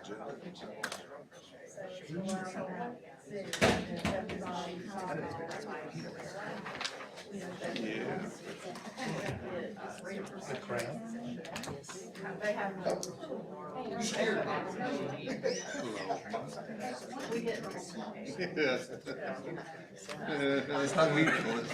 The crowd. Yes. It's unusual, is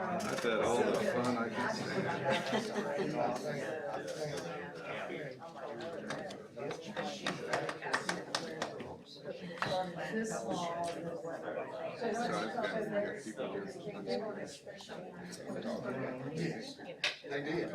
I've had all the fun I can They did.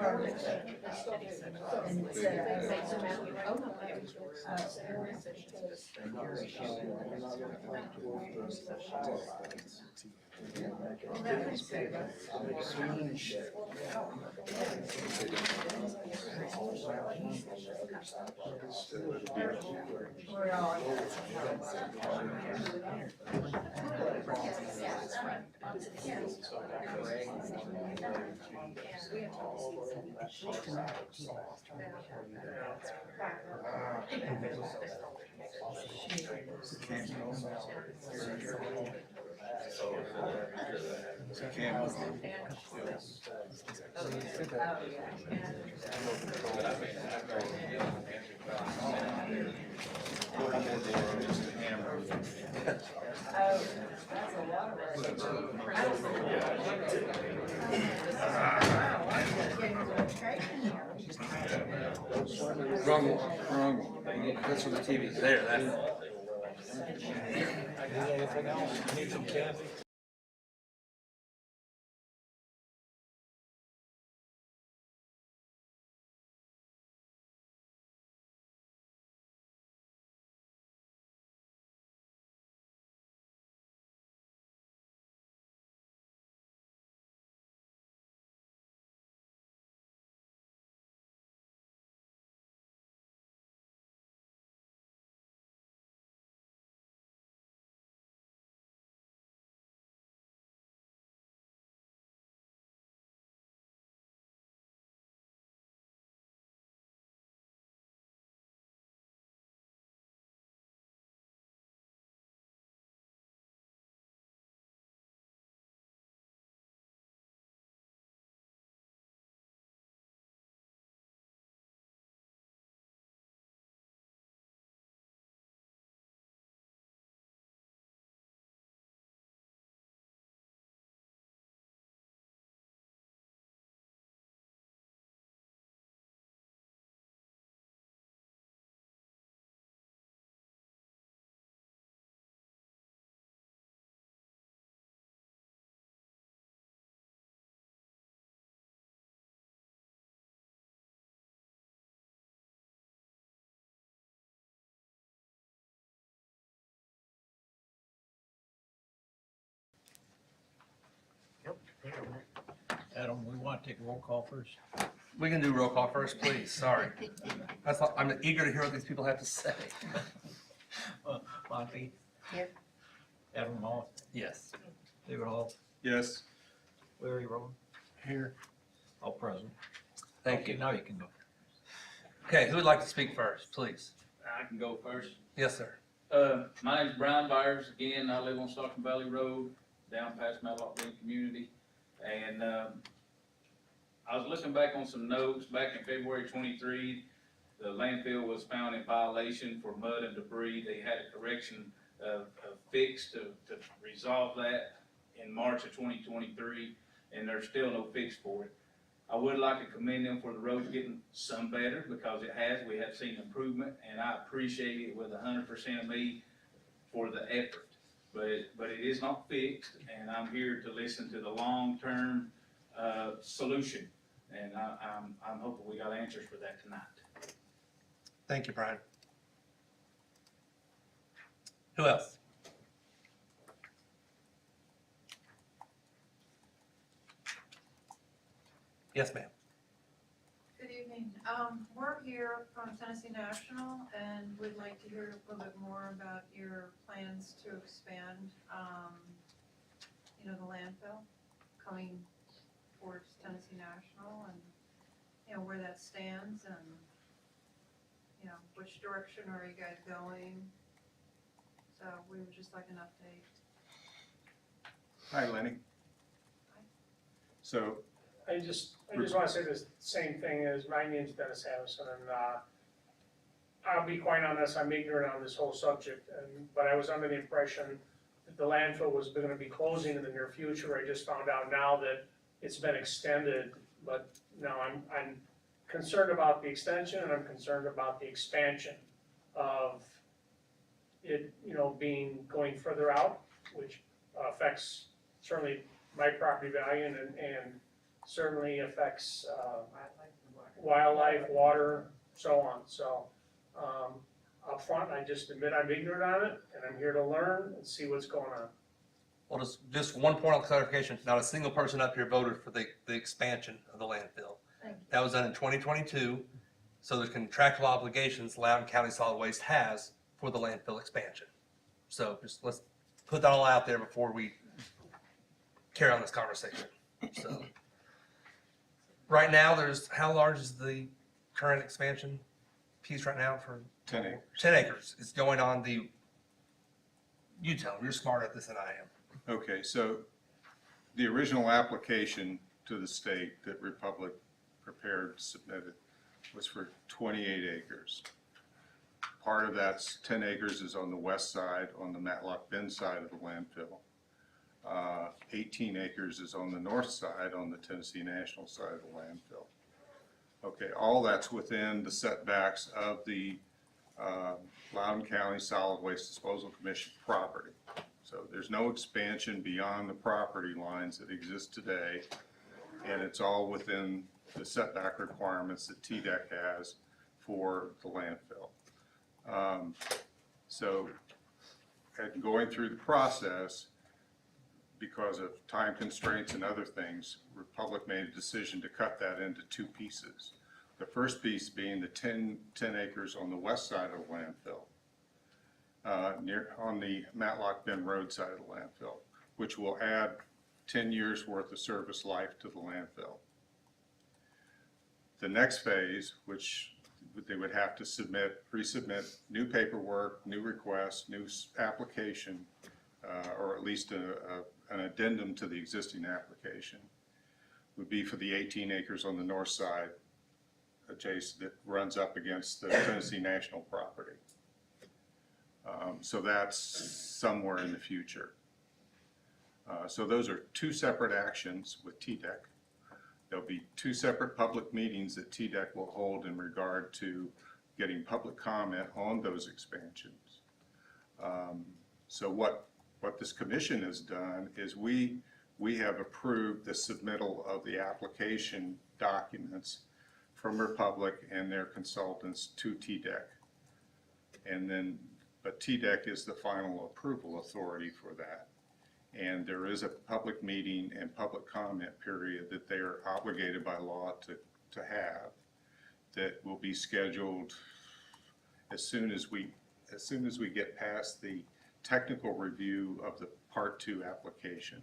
Wrong one, wrong one. That's where the TV's there. Anything else? Need some candy? Adam, we want to take a roll call first. We can do roll call first, please. Sorry. I'm eager to hear what these people have to say. Monty? Here. Adam Moss? Yes. David Hall? Yes. Larry Rowan? Here. All present. Thank Okay, you. now you can go. Okay, who would like to speak first, please? I can go first. Yes, sir. My name's Brian Byers. Again, I live on Stockton Valley Road, down past Matlock Green Community. And I was looking back on some notes back in February 23. The landfill was found in violation for mud and debris. They had a correction fix to resolve that in March of 2023, and there's still no fix for it. I would like to commend them for the roads getting some better, because it has. We have seen improvement, and I appreciate it with 100% of me for the effort. But it is not fixed, and I'm here to listen to the long-term solution, and I'm hoping we got answers for that tonight. Thank you, Brian. Who else? Yes, ma'am. Good evening. We're here from Tennessee National, and we'd like to hear a little bit more about your plans to expand, the landfill. coming towards Tennessee National and, you know, where that stands and, you know, which direction are you guys going? So we would just like an update. Hi, Lenny. So, I just want to say the same thing as my name's Dennis Harrison, and I'll be quite honest, I'm ignorant on this whole subject, but I was under the impression that the landfill was gonna be closing in the near future. I just found out now that it's been extended, but no, I'm concerned about the extension and I'm concerned about the expansion of it, you know, going further out, which affects certainly my property value and certainly affects wildlife, water, so on. So up front, I just admit I'm ignorant on it, and I'm here to learn and see what's going on. Well, just one point of clarification, not a single person up here voted for the expansion of the landfill. Thank you. That was done in 2022, so there's contractual obligations Loudon County Solid Waste has for the landfill expansion. So just let's put that all out there before we carry on this conversation. So right now, how large is the current expansion piece right now for 10 acres. 10 acres? It's going on you tell them, you're smarter at this than I am. Okay, so the original application to the state that Republic prepared, submitted, was for 28 acres. Part of that's 10 acres is on the west side, on the Matlock Bend side of the landfill. 18 acres is on the north side, on the Tennessee National side of the landfill. Okay, all that's within the setbacks of the Loudon County Solid Waste Disposal Commission property. So there's no expansion beyond the property lines that exist today, and it's all within the setback requirements that TDEC has for the landfill. So, and going through the process, because of time constraints and other things, Republic made a decision to cut that into two pieces. The first piece being the 10 acres on the west side of the landfill, on the Matlock Bend Road side of the landfill, which will add 10 years worth of service life to the landfill. The next phase, which they would have to resubmit new paperwork, new requests, new application, or at least an addendum to the existing application, would be for the 18 acres on the north side adjacent that runs up against the Tennessee National property. So that's somewhere in the future. So those are two separate actions with TDEC. There'll be two separate public meetings that TDEC will hold in regard to getting public comment on those expansions. So what this commission has done is we have approved the submittal of the application documents from Republic and their consultants to TDEC. And then, but TDEC is the final approval authority for that. And there is a public meeting and public comment period that they are obligated by law to have, that will be scheduled as soon as we get past the technical review of the Part 2 application,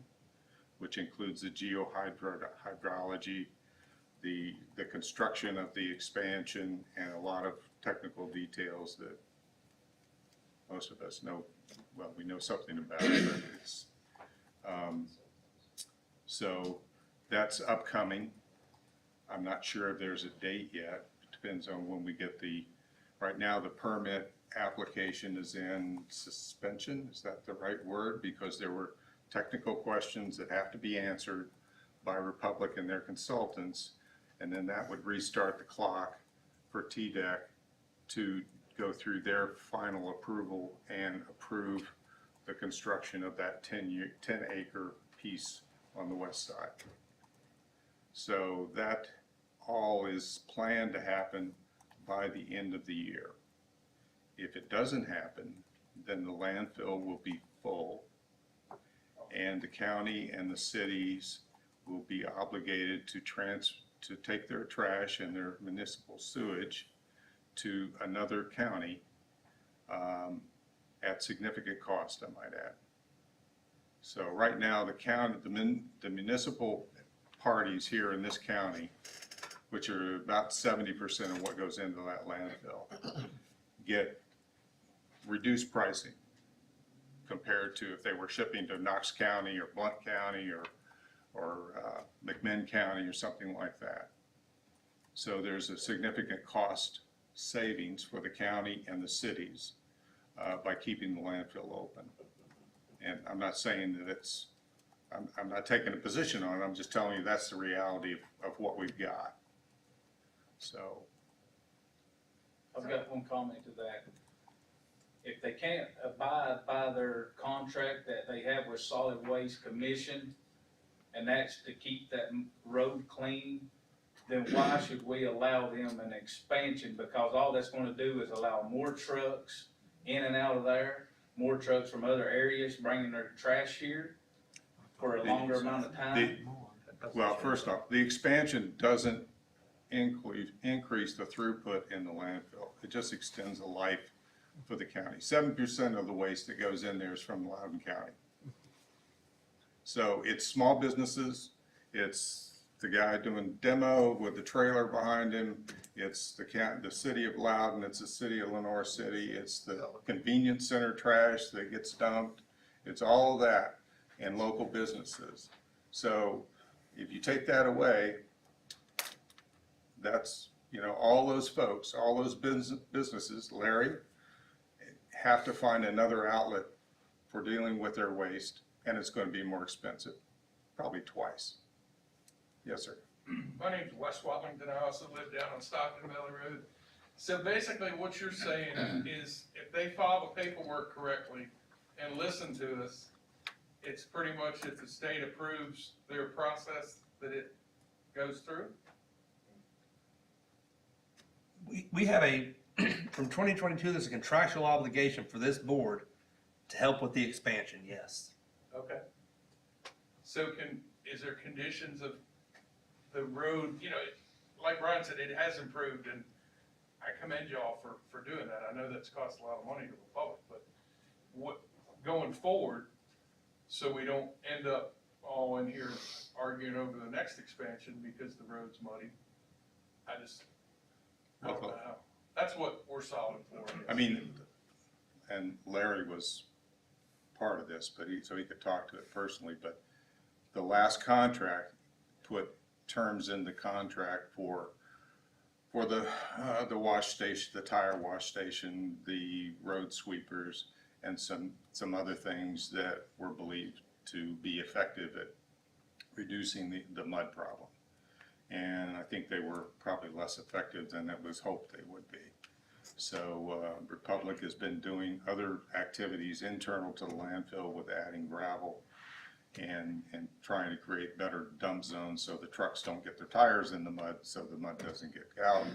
which includes the geohydrology, the construction of the expansion, and a lot of technical details that most of us know. Well, we know something about it, but it's so that's upcoming. I'm not sure if there's a date yet. It depends on when we get right now the permit application is in suspension. Is that the right word? Because there were technical questions that have to be answered by Republic and their consultants, and then that would restart the clock for TDEC to go through their final approval and approve the construction of that 10-acre piece on the west side. So that all is planned to happen by the end of the year. If it doesn't happen, then the landfill will be full, and the county and the cities will be obligated to take their trash and their municipal sewage to another county at significant cost, I might add. So right now, the county, the municipal parties here in this county, which are about 70% of what goes into that landfill, get reduced pricing compared to if they were shipping to Knox County or Blount County or McMinn County or something like that. So there's a significant cost savings for the county and the cities by keeping the landfill open. And I'm not saying that it's, I'm not taking a position on it, I'm just telling you that's the reality of what we've got. So, I've got one comment to that. If they can't abide by their contract that they have with Solid Waste Commission, and that's to keep that road clean, then why should we allow them an expansion? Because all that's gonna do is allow more trucks in and out of there, more trucks from other areas bringing their trash here for a longer amount of time. well, first off, the expansion doesn't increase the throughput in the landfill. It just extends the life for the county. 7% of the waste that goes in there is from Loudon County. So it's small businesses, it's the guy doing demo with the trailer behind him, it's the city of Loudon, it's the city of Lenore City, it's the convenience center trash that gets dumped, it's all of that, and local businesses. So if you take that away, that's, you know, all those folks, all those businesses, Larry, have to find another outlet for dealing with their waste, and it's going to be more expensive, probably twice. Yes, sir. My name's Wes Watlington. I also live down on Stockton Valley Road. So basically what you're saying is if they file the paperwork correctly and listen to us, it's pretty much if the state approves their process that it goes through? We have from 2022, there's a contractual obligation for this board to help with the expansion, yes. Okay. So is there conditions of the road, you know, like Brian said, it has improved, and I commend y'all for doing that. I know that's cost a lot of money to the public, but what, going forward, so we don't end up all in here arguing over the next expansion because the road's muddy, I don't know how. That's what we're solving for. I mean, and Larry was part of this, but so he could talk to it personally, but the last contract put terms in the contract for the wash station, the tire wash station, the road sweepers, and some other things that were believed to be effective at reducing the mud problem. And I think they were probably less effective than it was hoped they would be. So Republic has been doing other activities internal to the landfill with adding gravel and trying to create better dump zones so the trucks don't get their tires in the mud, so the mud doesn't get out.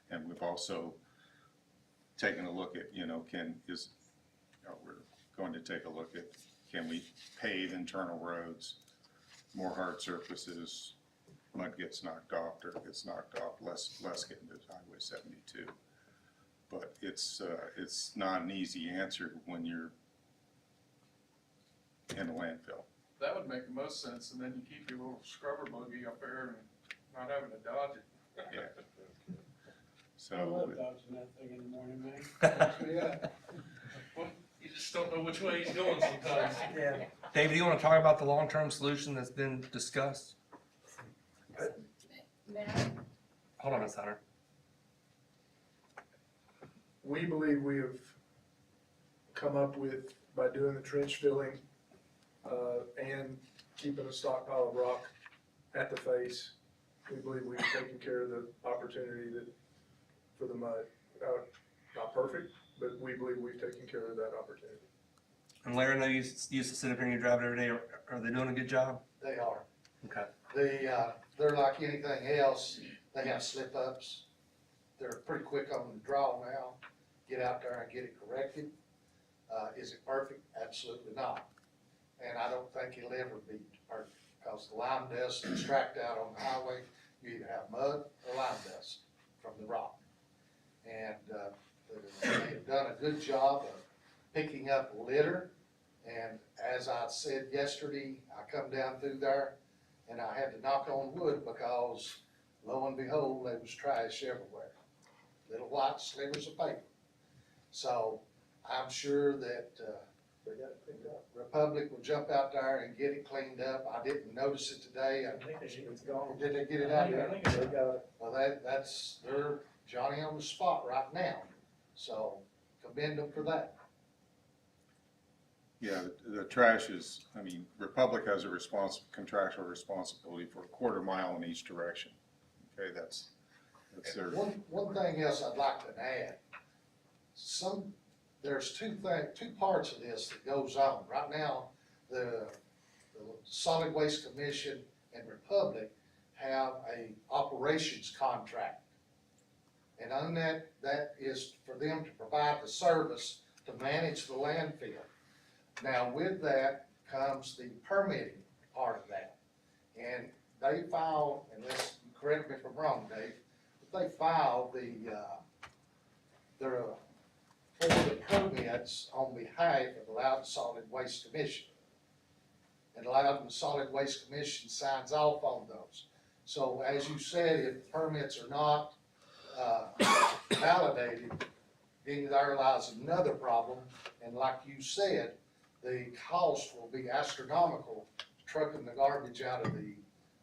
And we've also taken a look at, we're going to take a look at, can we pave internal roads, more hard surfaces, mud gets knocked off, dirt gets knocked off, less getting to Highway 72. But it's not an easy answer when you're in a landfill. That would make the most sense, and then you keep your little scrubber buggy up there and not having to dodge it. Yeah. I So, love dodging that thing in the morning, man. Wakes me up. Well, you just don't know which way he's going sometimes. Yeah. David, do you want to talk about the long-term solution that's been discussed? Hold on, Ms. Hunter. We believe we have come up with, by doing the trench filling, and keeping a stockpile of rock at the face, we believe we've taken care of the opportunity for the mud. Not perfect, but we believe we've taken care of that opportunity. And Larry, I know you used to sit up here and you drive it every day. Are they doing a good job? They are. Okay. They're like anything else, they have slip-ups. They're pretty quick on the draw now. Get out there and get it corrected. Is it perfect? Absolutely not. And I don't think it'll ever be perfect, because the lime dust that's tracked out on the highway, you either have mud or lime dust from the rock. And they've done a good job of picking up litter And as I said yesterday, I come down through there and I had to knock on wood because lo and behold, there was trash everywhere. Little white slivers of paper. So I'm sure that, They got it picked up. Republic will jump out there and get it cleaned up. I didn't notice it today. I think it's gone. Did they get it out I there? think they got it. Well, that's, they're Johnny on the spot right now. So commend them for that. Yeah, the trash is, I mean, Republic has a contractual responsibility for a quarter mile in each direction. Okay, that's their, One thing else I'd like to add, there's two parts of this that goes on. Right now, the Solid Waste Commission and Republic have a operations contract. And on that is for them to provide the service to manage the landfill. Now, with that comes the permitting part of that. And they filed, unless, correct me if I'm wrong, Dave, but they filed for the permits on behalf of the Loudon Solid Waste Commission. And the Loudon Solid Waste Commission signs off on those. So as you said, if the permits are not validated, then there lies another problem. And like you said, the cost will be astronomical trucking the garbage out of the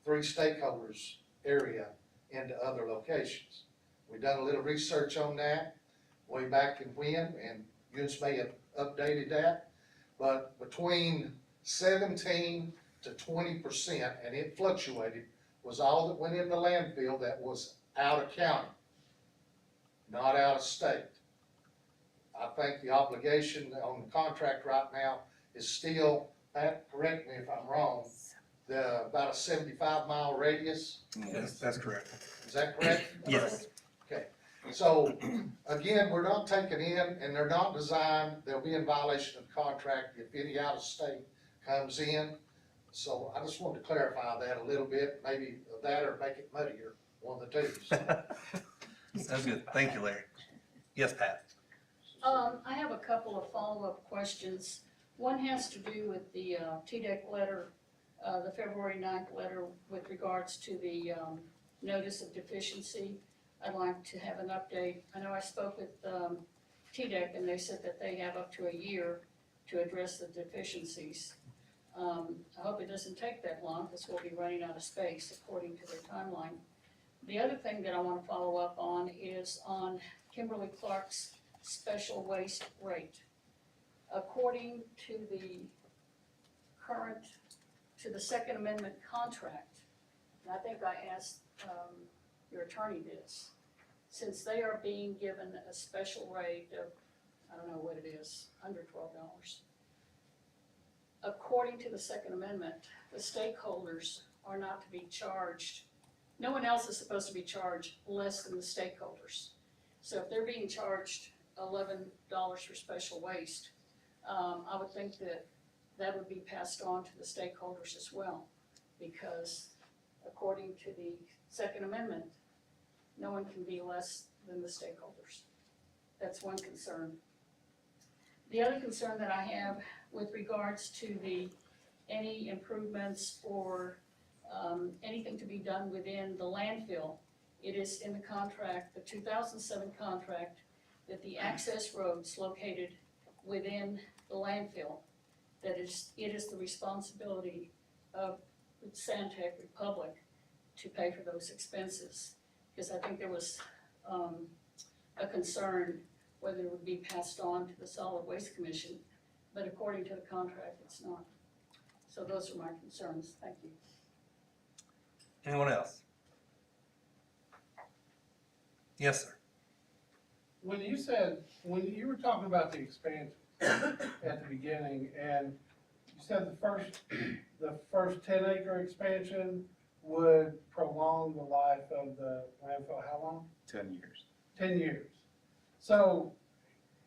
three stakeholders area into other locations. We've done a little research on that way back in when, and you may have updated that, but between 17 to 20%, and it fluctuated, was all that went in the landfill that was out of county, not out of state. I think the obligation on the contract right now is still, Pat, correct me if I'm wrong, about a 75-mile radius. Yes, that's correct. Is that correct? Yes. Okay, so again, we're not taking in, and they're not designed, they'll be in violation of contract if any out of state comes in. So I just wanted to clarify that a little bit, maybe that or make it muddier, one of the two. So. Sounds good. Thank you, Larry. Yes, Pat? I have a couple of follow-up questions. One has to do with the TDEC letter, the February 9th letter with regards to the notice of deficiency. I'd like to have an update. I know I spoke with TDEC and they said that they have up to a year to address the deficiencies. I hope it doesn't take that long because we'll be running out of space according to their timeline. The other thing that I want to follow up on is on Kimberly Clark's special waste rate. According to the Second Amendment contract, and I think I asked your attorney this, since they are being given a special rate of, I don't know what it is, under $12. According to the Second Amendment, the stakeholders are not to be charged. No one else is supposed to be charged less than the stakeholders. So if they're being charged $11 for special waste, I would think that would be passed on to the stakeholders as well, because according to the Second Amendment, no one can be less than the stakeholders. That's one concern. The other concern that I have with regards to any improvements or anything to be done within the landfill, it is in the contract, the 2007 contract, that the access roads located within the landfill, that it is the responsibility of Santec Republic to pay for those expenses. Because I think there was a concern whether it would be passed on to the Solid Waste Commission, but according to the contract, it's not. So those are my concerns. Thank you. Anyone else? Yes, sir. When you were talking about the expansion at the beginning, and you said the first 10-acre expansion would prolong the life of the landfill, how long? 10 years. 10 years. So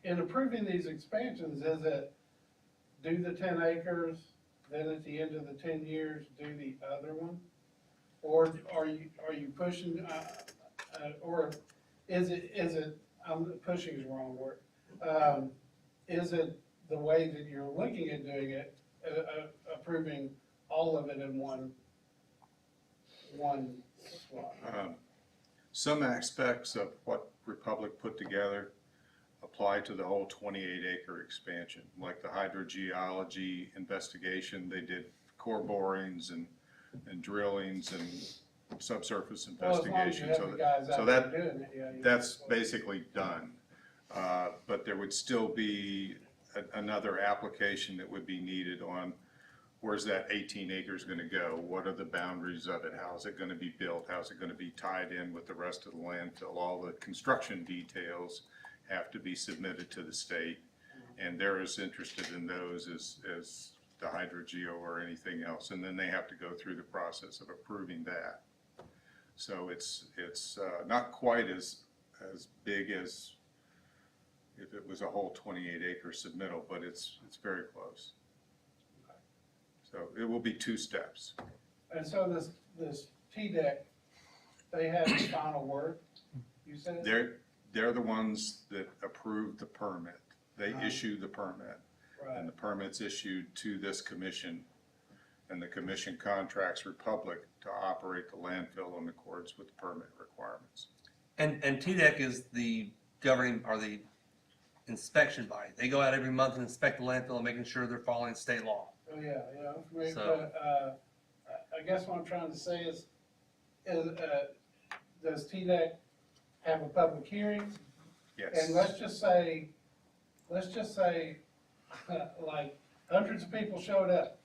in approving these expansions, is it do the 10 acres, then at the end of the 10 years, do the other one? Or are you pushing, or is it, pushing is the wrong word. Is it the way that you're looking at doing it, approving all of it in one slot. Some aspects of what Republic put together apply to the whole 28-acre expansion, like the hydrogeology investigation. They did core borings and drillings and subsurface Well, as long as you investigation. have So the guys so out there that doing it, yeah. that's basically done. But there would still be another application that would be needed on where's that 18 acres gonna go? What are the boundaries of it? How is it gonna be built? How is it gonna be tied in with the rest of the landfill? All the construction details have to be submitted to the state. And they're as interested in those as the hydrogeo or anything else. And then they have to go through the process of approving that. So it's not quite as big as if it was a whole 28-acre submittal, but it's very close. So it will be 2 steps. And so this T-Deck, they have the final word, you said? They're the ones that approve the permit. They issue the permit. Right. And the permit's issued to this commission. And the commission contracts Republic to operate the landfill in accordance with the permit requirements. And TDEC is the governing, or the inspection body. They go out every month and inspect the landfill and making sure they're following state law. Oh, yeah, I'm familiar, So- but, I guess what I'm trying to say is, does TDEC have a public hearing? Yes. And let's just say, like, hundreds of people showed up,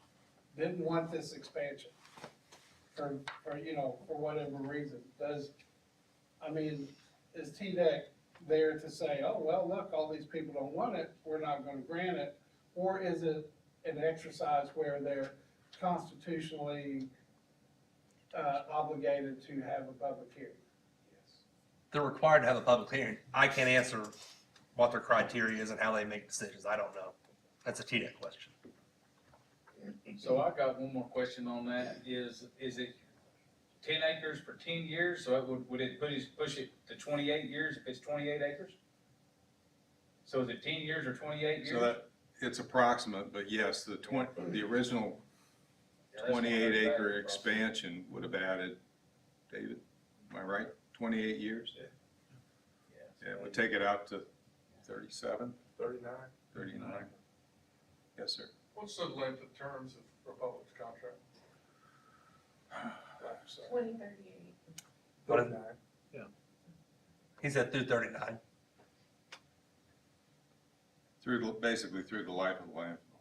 didn't want this expansion for whatever reason. Is TDEC there to say, oh, well, look, all these people don't want it, we're not gonna grant it? Or is it an exercise where they're constitutionally obligated to have a public hearing? They're required to have a public hearing. I can't answer what their criteria is and how they make decisions. I don't know. That's a TDEC question. So I got one more question on that, is it 10 acres for 10 years, so it would it push it to 28 years if it's 28 acres? So is it 10 years or 28 years? So that, it's approximate, but yes, the original Yeah, that's 28-acre 100,000 expansion would have added, David, am I right? 28 years? Yeah. Yeah, it would take it out to 37, 39. 39. Yes, sir. What's the length of terms of Republic's contract? 2038. 39. He said through 39. Basically through the life of the landfill.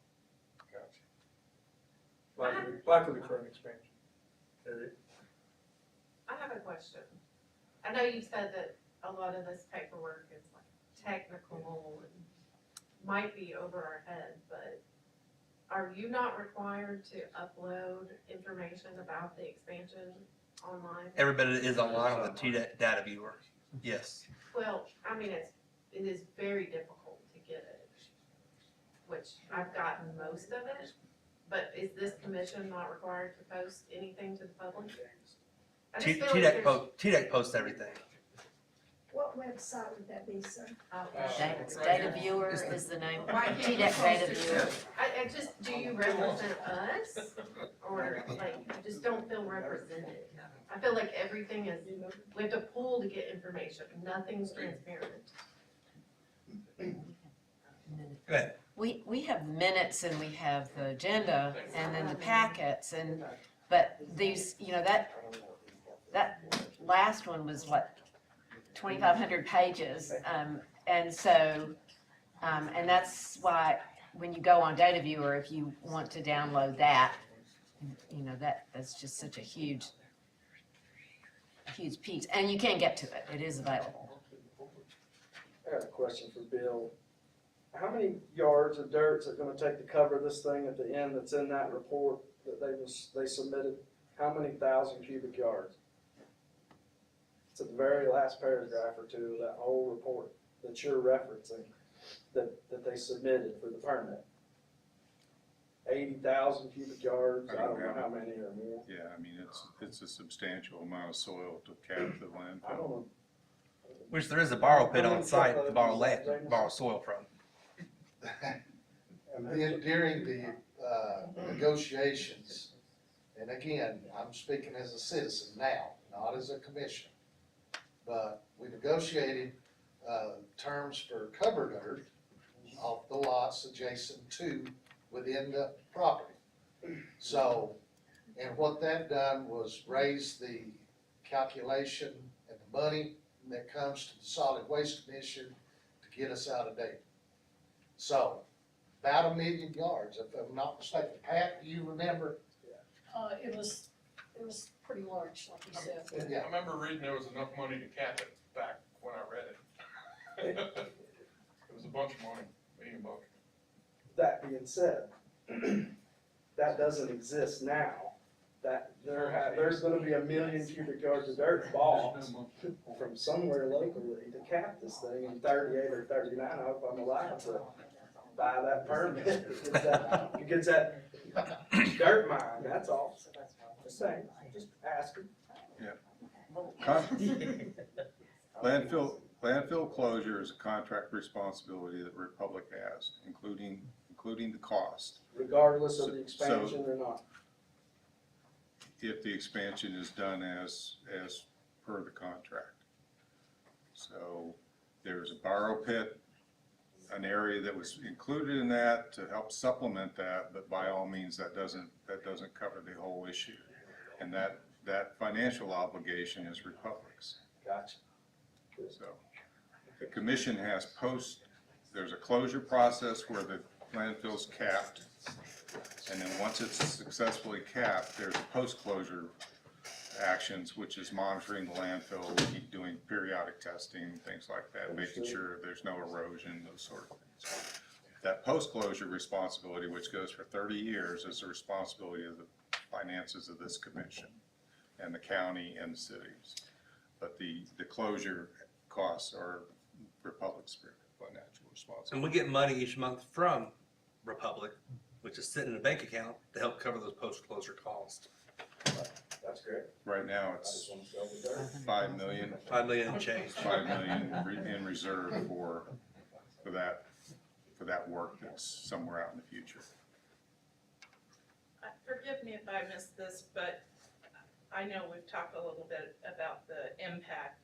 Gotcha. Likely the current expansion. Harriet? I have a question. I know you said that a lot of this paperwork is like technical and might be over our head, but are you not required to upload information about the expansion online? Everybody is online on the TDEC data viewer. Yes. Well, it is very difficult to get it, which I've gotten most of it, but is this commission not required to post anything to the public? I just feel like there's- TDEC posts everything. What website would that be, sir? Data viewer is the name. Why can't you TDEC post data it? viewer. I just, do you represent us? Or like, I just don't feel represented. I feel like everything is, we have to pull to get information, nothing's transparent. Go ahead. We have minutes and we have the agenda and then the packets but these, that last one was what, 2,500 pages. And so, and that's why when you go on Data Viewer, if you want to download that, that's just such a huge piece. And you can get to it. It is available. I got a question for Bill. How many yards of dirt is it gonna take to cover this thing at the end that's in that report that they submitted? How many thousand cubic yards? It's at the very last paragraph or two of that whole report that you're referencing, that they submitted for the permit. 80,000 cubic yards, I don't know how many or more. Yeah, it's a substantial amount of soil to cap the I landfill. don't know. Which there is a borrow pit on site to borrow soil from. And then during the, negotiations, and again, I'm speaking as a citizen now, not as a commissioner. But we negotiated, terms for cover dirt off the lots adjacent to within the property. So, and what that done was raise the calculation and the money that comes to the Solid Waste Commission to get us out of date. So, about 1 million yards, if I'm not mistaken. Pat, do you remember? It was pretty large, like you said. Yeah. I remember reading there was enough money to cap it back when I read it. It was a bunch of money, $1 million. That being said, that doesn't exist now. That there's gonna be 1 million cubic yards of dirt bought from somewhere locally to cap this thing in 38 or 39. I hope I'm allowed to buy that permit. It gets that dirt mine, that's all. Just saying, just asking. Landfill closure is a contract responsibility that Republic has, including the cost. Regardless of the expansion or not. If the expansion is done as per the contract. So there's a borrow pit, an area that was included in that to help supplement that, but by all means, that doesn't cover the whole issue. And that financial obligation is Republic's. Gotcha. So the commission has there's a closure process where the landfill's capped. And then once it's successfully capped, there's post-closure actions, which is monitoring the landfill, keep doing periodic testing, things like that, making sure there's no erosion, those sort of things. That post-closure responsibility, which goes for 30 years, is the responsibility of the finances of this commission and the county and the cities. But the closure costs are Republic's financial responsibility. And we get money each month from Republic, which is sitting in a bank account to help cover those post-closure costs. That's great. Right now, I it's just want to sell the dirt. 5 million. 5 million and change. 5 million in reserve for that work that's somewhere out in the future. Forgive me if I missed this, but I know we've talked a little bit about the impact.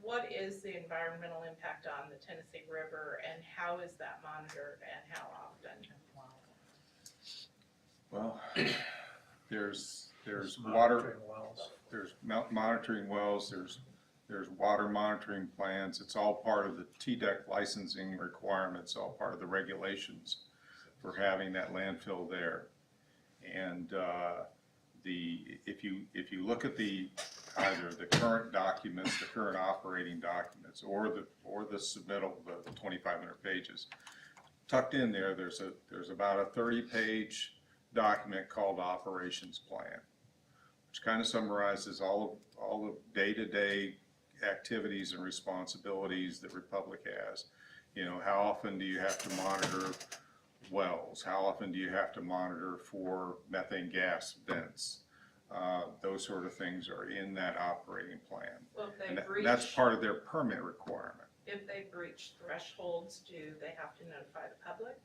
What is the environmental impact on the Tennessee River, and how is that monitored, and how often? Well, there's water, there's monitoring wells, there's water monitoring plans. It's all part of the TDEC licensing requirements, all part of the regulations for having that landfill there. And if you look at either the current documents, the current operating documents, or the submittal, the 2,500 pages, tucked in there, there's about a 30-page document called Operations Plan, which kind of summarizes all the day-to-day activities and responsibilities that Republic has. You know, how often do you have to monitor wells? How often do you have to monitor for methane gas vents? Those sort of things are in that operating plan. Well, if And they breach, that's part of their permit requirement. if they breach thresholds, do they have to notify the public?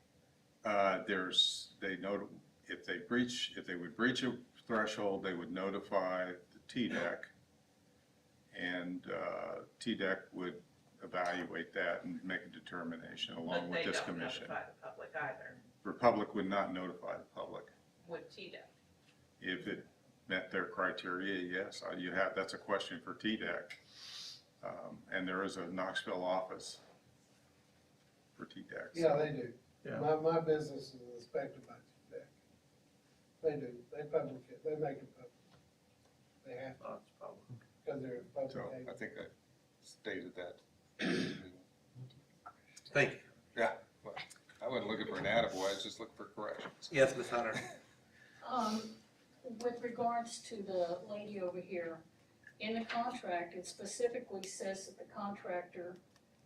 If they would breach a threshold, they would notify the TDEC, and TDEC would evaluate that and make a determination along with this commission. But they don't notify the public either, Republic would not notify the public. with TDEC. If it met their criteria, yes, that's a question for TDEC. And there is a Knoxville office for TDEC. Yeah, they do. Yeah. My business is inspected by TDEC. They do, they make it public. They have to, because they're a public So agency. I think I stated that. Thank you. Yeah, well, I wasn't looking for an attaboy, I was just looking for corrections. Yes, Ms. Hunter. With regards to the lady over here, in the contract, it specifically says that the contractor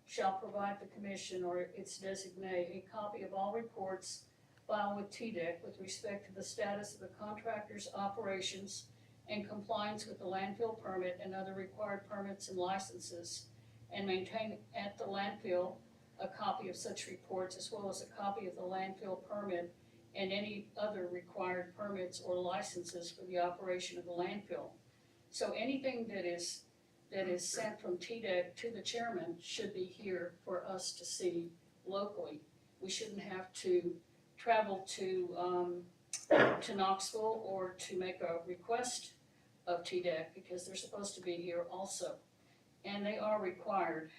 shall provide the commission or its designee a copy of all reports filed with TDEC with respect to the status of the contractor's operations and compliance with the landfill permit and other required permits and licenses, and maintain at the landfill a copy of such reports as well as a copy of the landfill permit and any other required permits or licenses for the operation of the landfill. So anything that is sent from TDEC to the chairman should be here for us to see locally. We shouldn't have to travel to Knoxville or to make a request of TDEC because they're supposed to be here also. And they are required,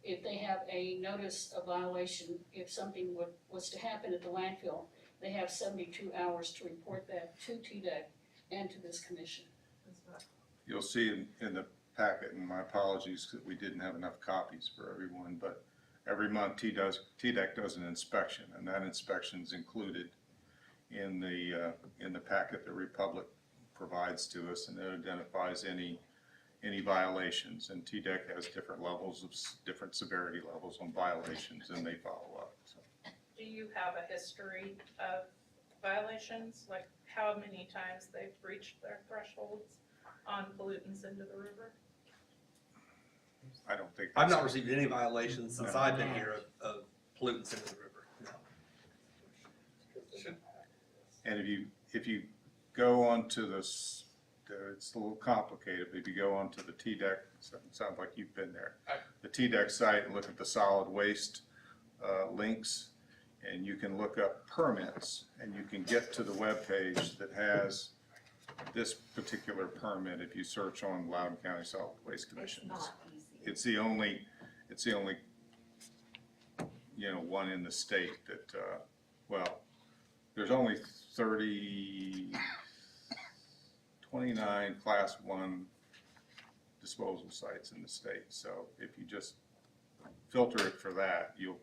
if they have a notice of violation, if something was to happen at the landfill, they have 72 hours to report that to TDEC and to this commission. You'll see in the packet, and my apologies that we didn't have enough copies for everyone, but every month TDEC does an inspection, and that inspection is included in the packet the Republic provides to us, and it identifies any violations. And TDEC has different levels of different severity levels on violations, and they follow up. So. Do you have a history of violations, like how many times they've breached their thresholds on pollutants into the river? I don't think I've not received any violations since I've been here of pollutants into the river. No. And if you go onto this, it's a little complicated, but if you go onto the TDEC, it sounds like you've been there, the TDEC site and look at the solid waste links, and you can look up permits, and you can get to the webpage that has this particular permit if you search on Loudon County Solid Waste Commission. It's the only one in the state that, well, there's only 29 Class 1 disposal sites in the state. So if you just filter it for that, you'll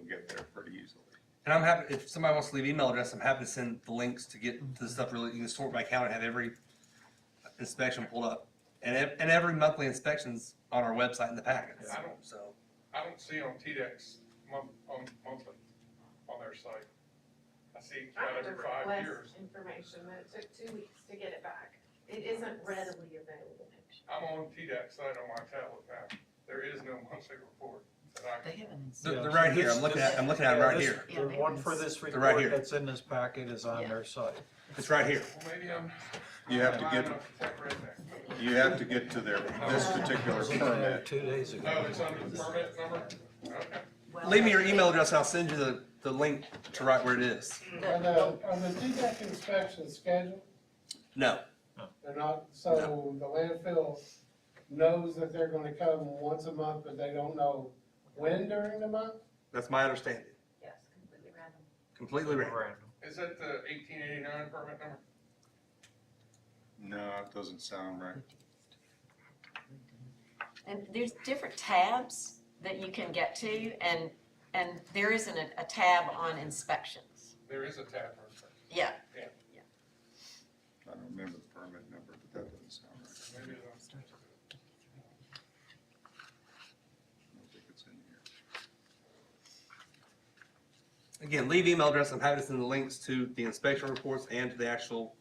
get there pretty easily. And I'm happy, if somebody wants to leave email address, I'm happy to send the links to get to the stuff really, you can sort by count and have every inspection pulled up. And every monthly inspection's on our website in the packets, so. I don't see on TDEC's monthly on their site. I see I about had to every 5 request years. information, that it took 2 weeks to get it back. It isn't readily available. I'm on TDEC site on my tablet now. There is no monthly report that I They can. haven't. They're right here, I'm looking at them right here. The one for this They're right here. report that's in this packet is on their site. It's right here. Well, maybe I'm. You have to get, Redneck. you have to get to this particular permit. 2 days ago. Oh, it's under the permit number? Okay. Leave me your email address and I'll send you the link to right where it is. Are the TDEC inspections scheduled? No. They're not, so the landfill knows that they're gonna come once a month, but they don't know when during the month? That's my understanding. Yes, completely random. Completely random. Is that the 1889 permit number? No, it doesn't sound right. And there's different tabs that you can get to, and there isn't a tab on inspections. There is a tab for it. Yeah. I don't remember the permit number, but that doesn't sound right. Maybe it's I don't think it's in here. Again, leave email address, I'm happy to send the links to the inspection reports and to the actual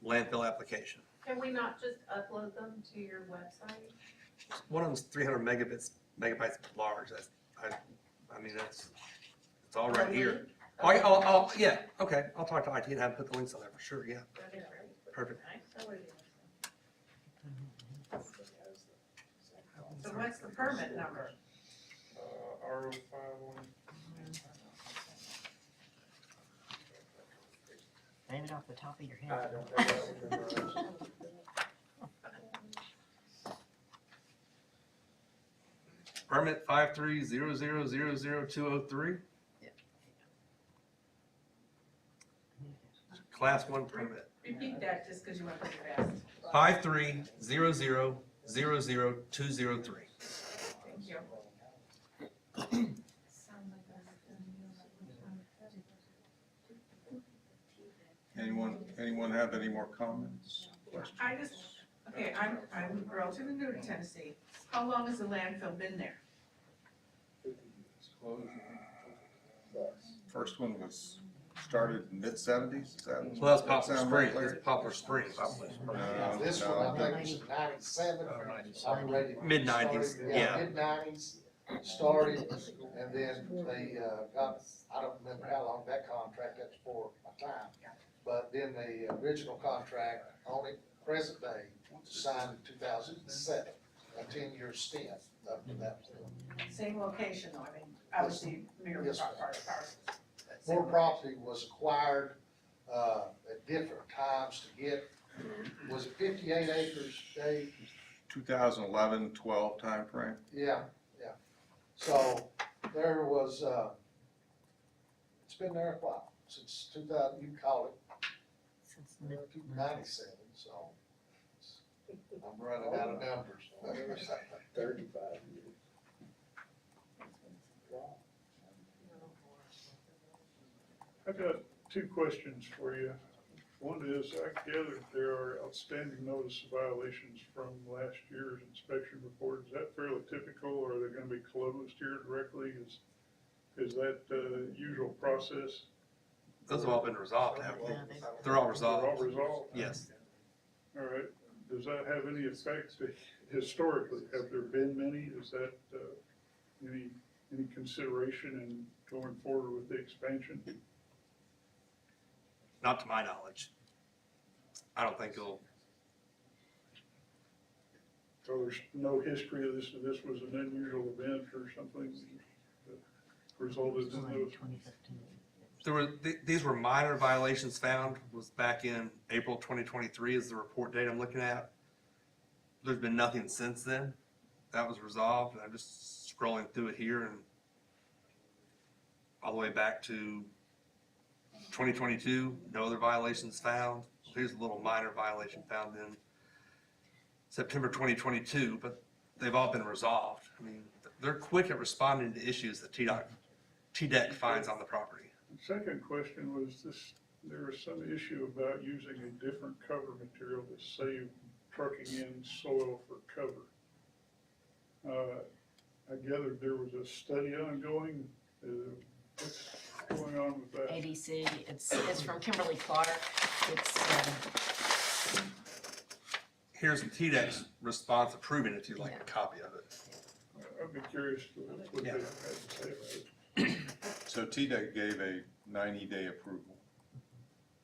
landfill application. Can we not just upload them to your website? One of them's 300 megabytes large. I mean, it's all right here. Yeah, okay, I'll talk to IT and have them put the links on there for sure, yeah. Perfect. So what's the permit number? R051. Name it off the top of your I head. don't have that one memorized. Permit 5300000203. Class 1 permit. Repeat that just because you went pretty fast. 5300000203. Thank you. Anyone have any more comments? Questions? I'm relatively new to Tennessee. How long has the landfill been there? First one was started in mid-70s, is that? Well, that's Poplar sound Spring. right, Larry? That's Poplar Springs. No, This no, one, I think, was in 97, operated. Mid-90s, started- yeah. Mid-90s, started, and then they, got, I don't remember how long that contract, that's before my time. But then the original contract on it, present day, was signed in 2007, a 10-year stint up to that point. Same location, though, I mean, obviously, mirror Yes, ma'am. parcels. More property was acquired, at different times to get, was it 58 acres, Dave? 2011, 12 timeframe. Yeah, yeah. So there was, it's been there a while, since 2000, you can call it, Since 97, so I'm running out of numbers. 35 years. I've got two questions for you. One is, I gather there are outstanding notice violations from last year's inspection report. Is that fairly typical, or are they gonna be closed here directly? Is that the usual process? Those have all been resolved, haven't they? Yeah, They're all They're resolved. all resolved? Yes. All right. Does that have any effect historically? Have there been many? Is that, any consideration in going forward with the expansion? Not to my knowledge. I don't think it'll, So there's no history of this, this was an unusual event or something that resulted in those? these were minor violations found, was back in April 2023 is the report date I'm looking at. There's been nothing since then. That was resolved, and I'm just scrolling through it here and all the way back to 2022, no other violations found. Here's a little minor violation found in September 2022, but they've all been resolved. I mean, they're quick at responding to issues that TDEC finds on the property. The second question was this, there was some issue about using a different cover material to save trucking in soil for cover. I gathered there was a study ongoing. What's going on with that? ADC, it's from Kimberly Clark. It's, Here's TDEC's response approving it if you'd like a copy of it. I'd be curious what they had to say about it. So TDEC gave a 90-day approval,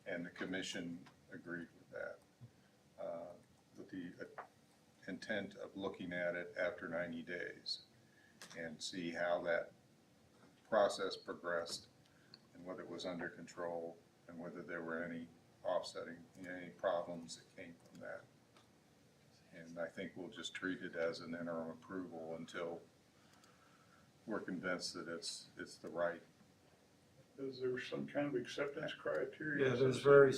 and the commission agreed with that, with the intent of looking at it after 90 days and see how that process progressed and whether it was under control and whether there were any offsetting, any problems that came from that. And I think we'll just treat it as an interim approval until we're convinced that it's the right. Is there some kind of acceptance criteria? Yeah, there's very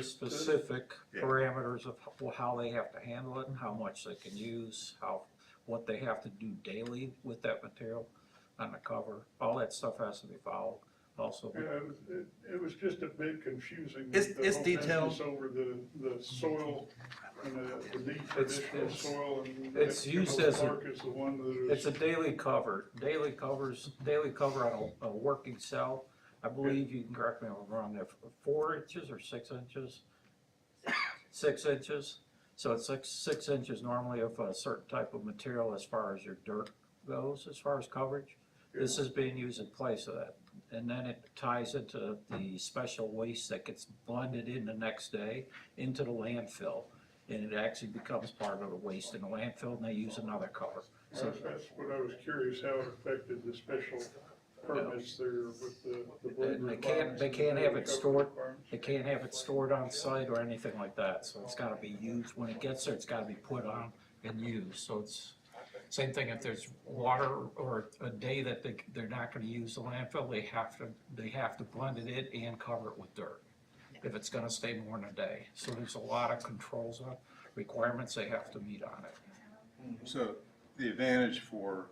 specific parameters of how they have to handle it and how much they can use, what they have to do daily with that material on the cover. All that stuff has to be followed also. Yeah, it was just a bit confusing. It's the whole detailed. business over the soil and the traditional soil, and it's used as Clark is the one that is. It's a daily cover. Daily cover on a working cell. I believe, you can correct me if I'm wrong, they're 4 inches or 6 inches? 6 inches. So it's like 6 inches normally of a certain type of material as far as your dirt goes, as far as coverage. This is being used in place of that. And then it ties into the special waste that gets blended in the next day into the landfill. And it actually becomes part of the waste in the landfill, and they use another cover. So That's what I was curious, how it affected the special permits there with the blend and they requirements can't and the have it cover stored, requirements. they can't have it stored on site or anything like that. So it's gotta be used, when it gets there, it's gotta be put on and used. So it's, same thing if there's water or a day that they're not gonna use the landfill, they have to blend it in and cover it with dirt if it's gonna stay more than a day. So there's a lot of controls on, requirements they have to meet on it. So the advantage for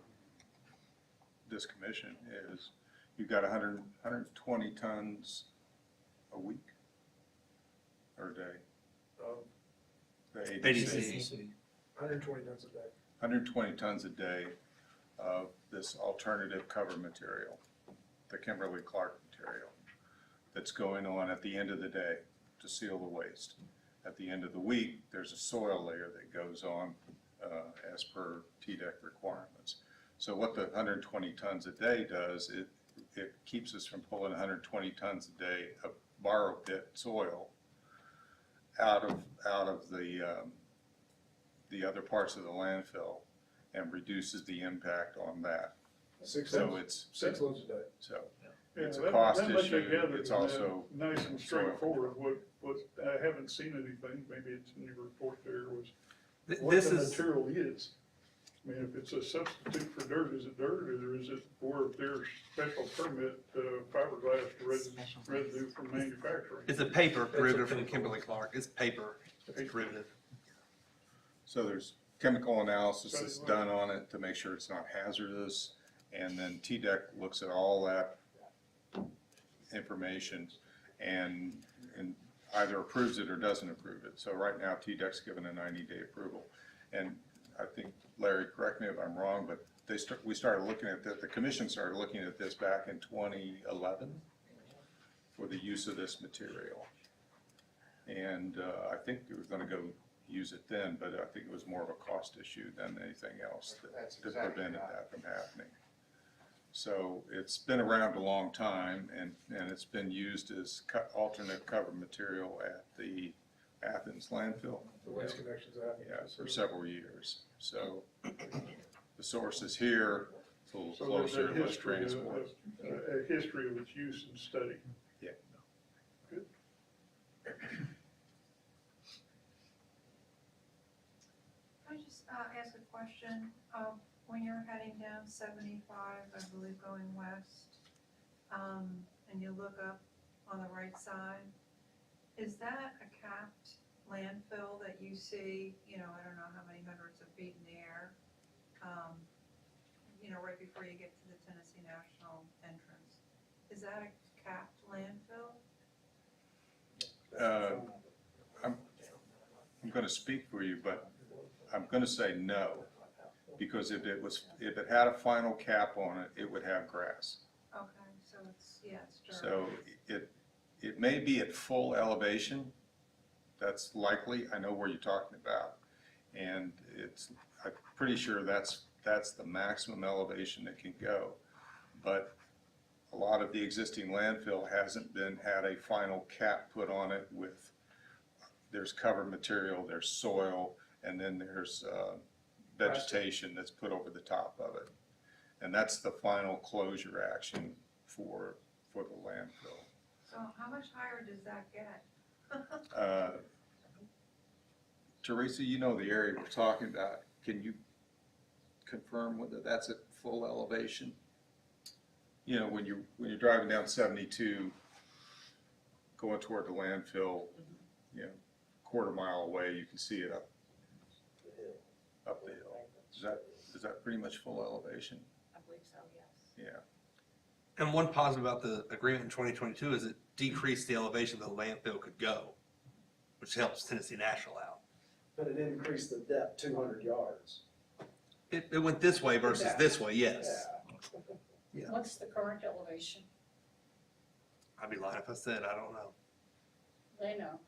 this commission is you've got 120 tons a week or a day. The ADC. 120 tons a day. 120 tons a day of this alternative cover material, the Kimberly Clark material, that's going on at the end of the day to seal the waste. At the end of the week, there's a soil layer that goes on as per TDEC requirements. So what the 120 tons a day does, it keeps us from pulling 120 tons a day of borrow pit soil out of the other parts of the landfill and reduces the impact on that. So it's, Six loads a day. so Yeah, it's a that- cost that much I issue, gathered it's from that. also Nice and straightforward, what, I haven't seen anything, maybe it's in your report there, was what This the is, material is. I mean, if it's a substitute for dirt, is it dirt, or is it, or if there's special permit, fiberglass residue from manufacturing? it's a paper derivative from Kimberly-Clark. It's paper derivative. So there's chemical analysis that's done on it to make sure it's not hazardous, and then TDEC looks at all that information and either approves it or doesn't approve it. So right now, TDEC's given a 90-day approval. And I think, Larry, correct me if I'm wrong, but we started looking at that, the commission started looking at this back in 2011 for the use of this material. And I think it was gonna go use it then, but I think it was more of a cost issue than anything else that prevented that from happening. So it's been around a long time, and it's been used as alternate cover material at the Athens landfill. The Waste Connections Act. Yeah, for several years. So the source is here, it's a little So there's closer, a less history, transport. a history of its use and study. Yeah. Good. Can I just ask a question? When you're heading down 75, I believe going west, and you look up on the right side, is that a capped landfill that you see, I don't know how many hundreds of feet in the air, right before you get to the Tennessee National entrance? Is that a capped landfill? I'm gonna speak for you, but I'm gonna say no. Because if it had a final cap on it, it would have grass. Okay, so it's dirt. So it may be at full elevation, that's likely, I know where you're talking about. And I'm pretty sure that's the maximum elevation it can go. But a lot of the existing landfill hasn't had a final cap put on it there's cover material, there's soil, and then there's vegetation that's put over the top of it. And that's the final closure action for the landfill. So how much higher does that get? Teresa, you know the area we're talking about. Can you confirm whether that's at full elevation? When you're driving down 72, going toward the landfill, quarter mile away, you can see it up the hill. Is that pretty much full elevation? I believe so, yes. Yeah. And one positive about the agreement in 2022 is it decreased the elevation the landfill could go, which helps Tennessee National out. But it increased the depth 200 yards. It went this way versus this way, yes. Yeah. What's the current elevation? I'd be lying if I said, I don't know. They know.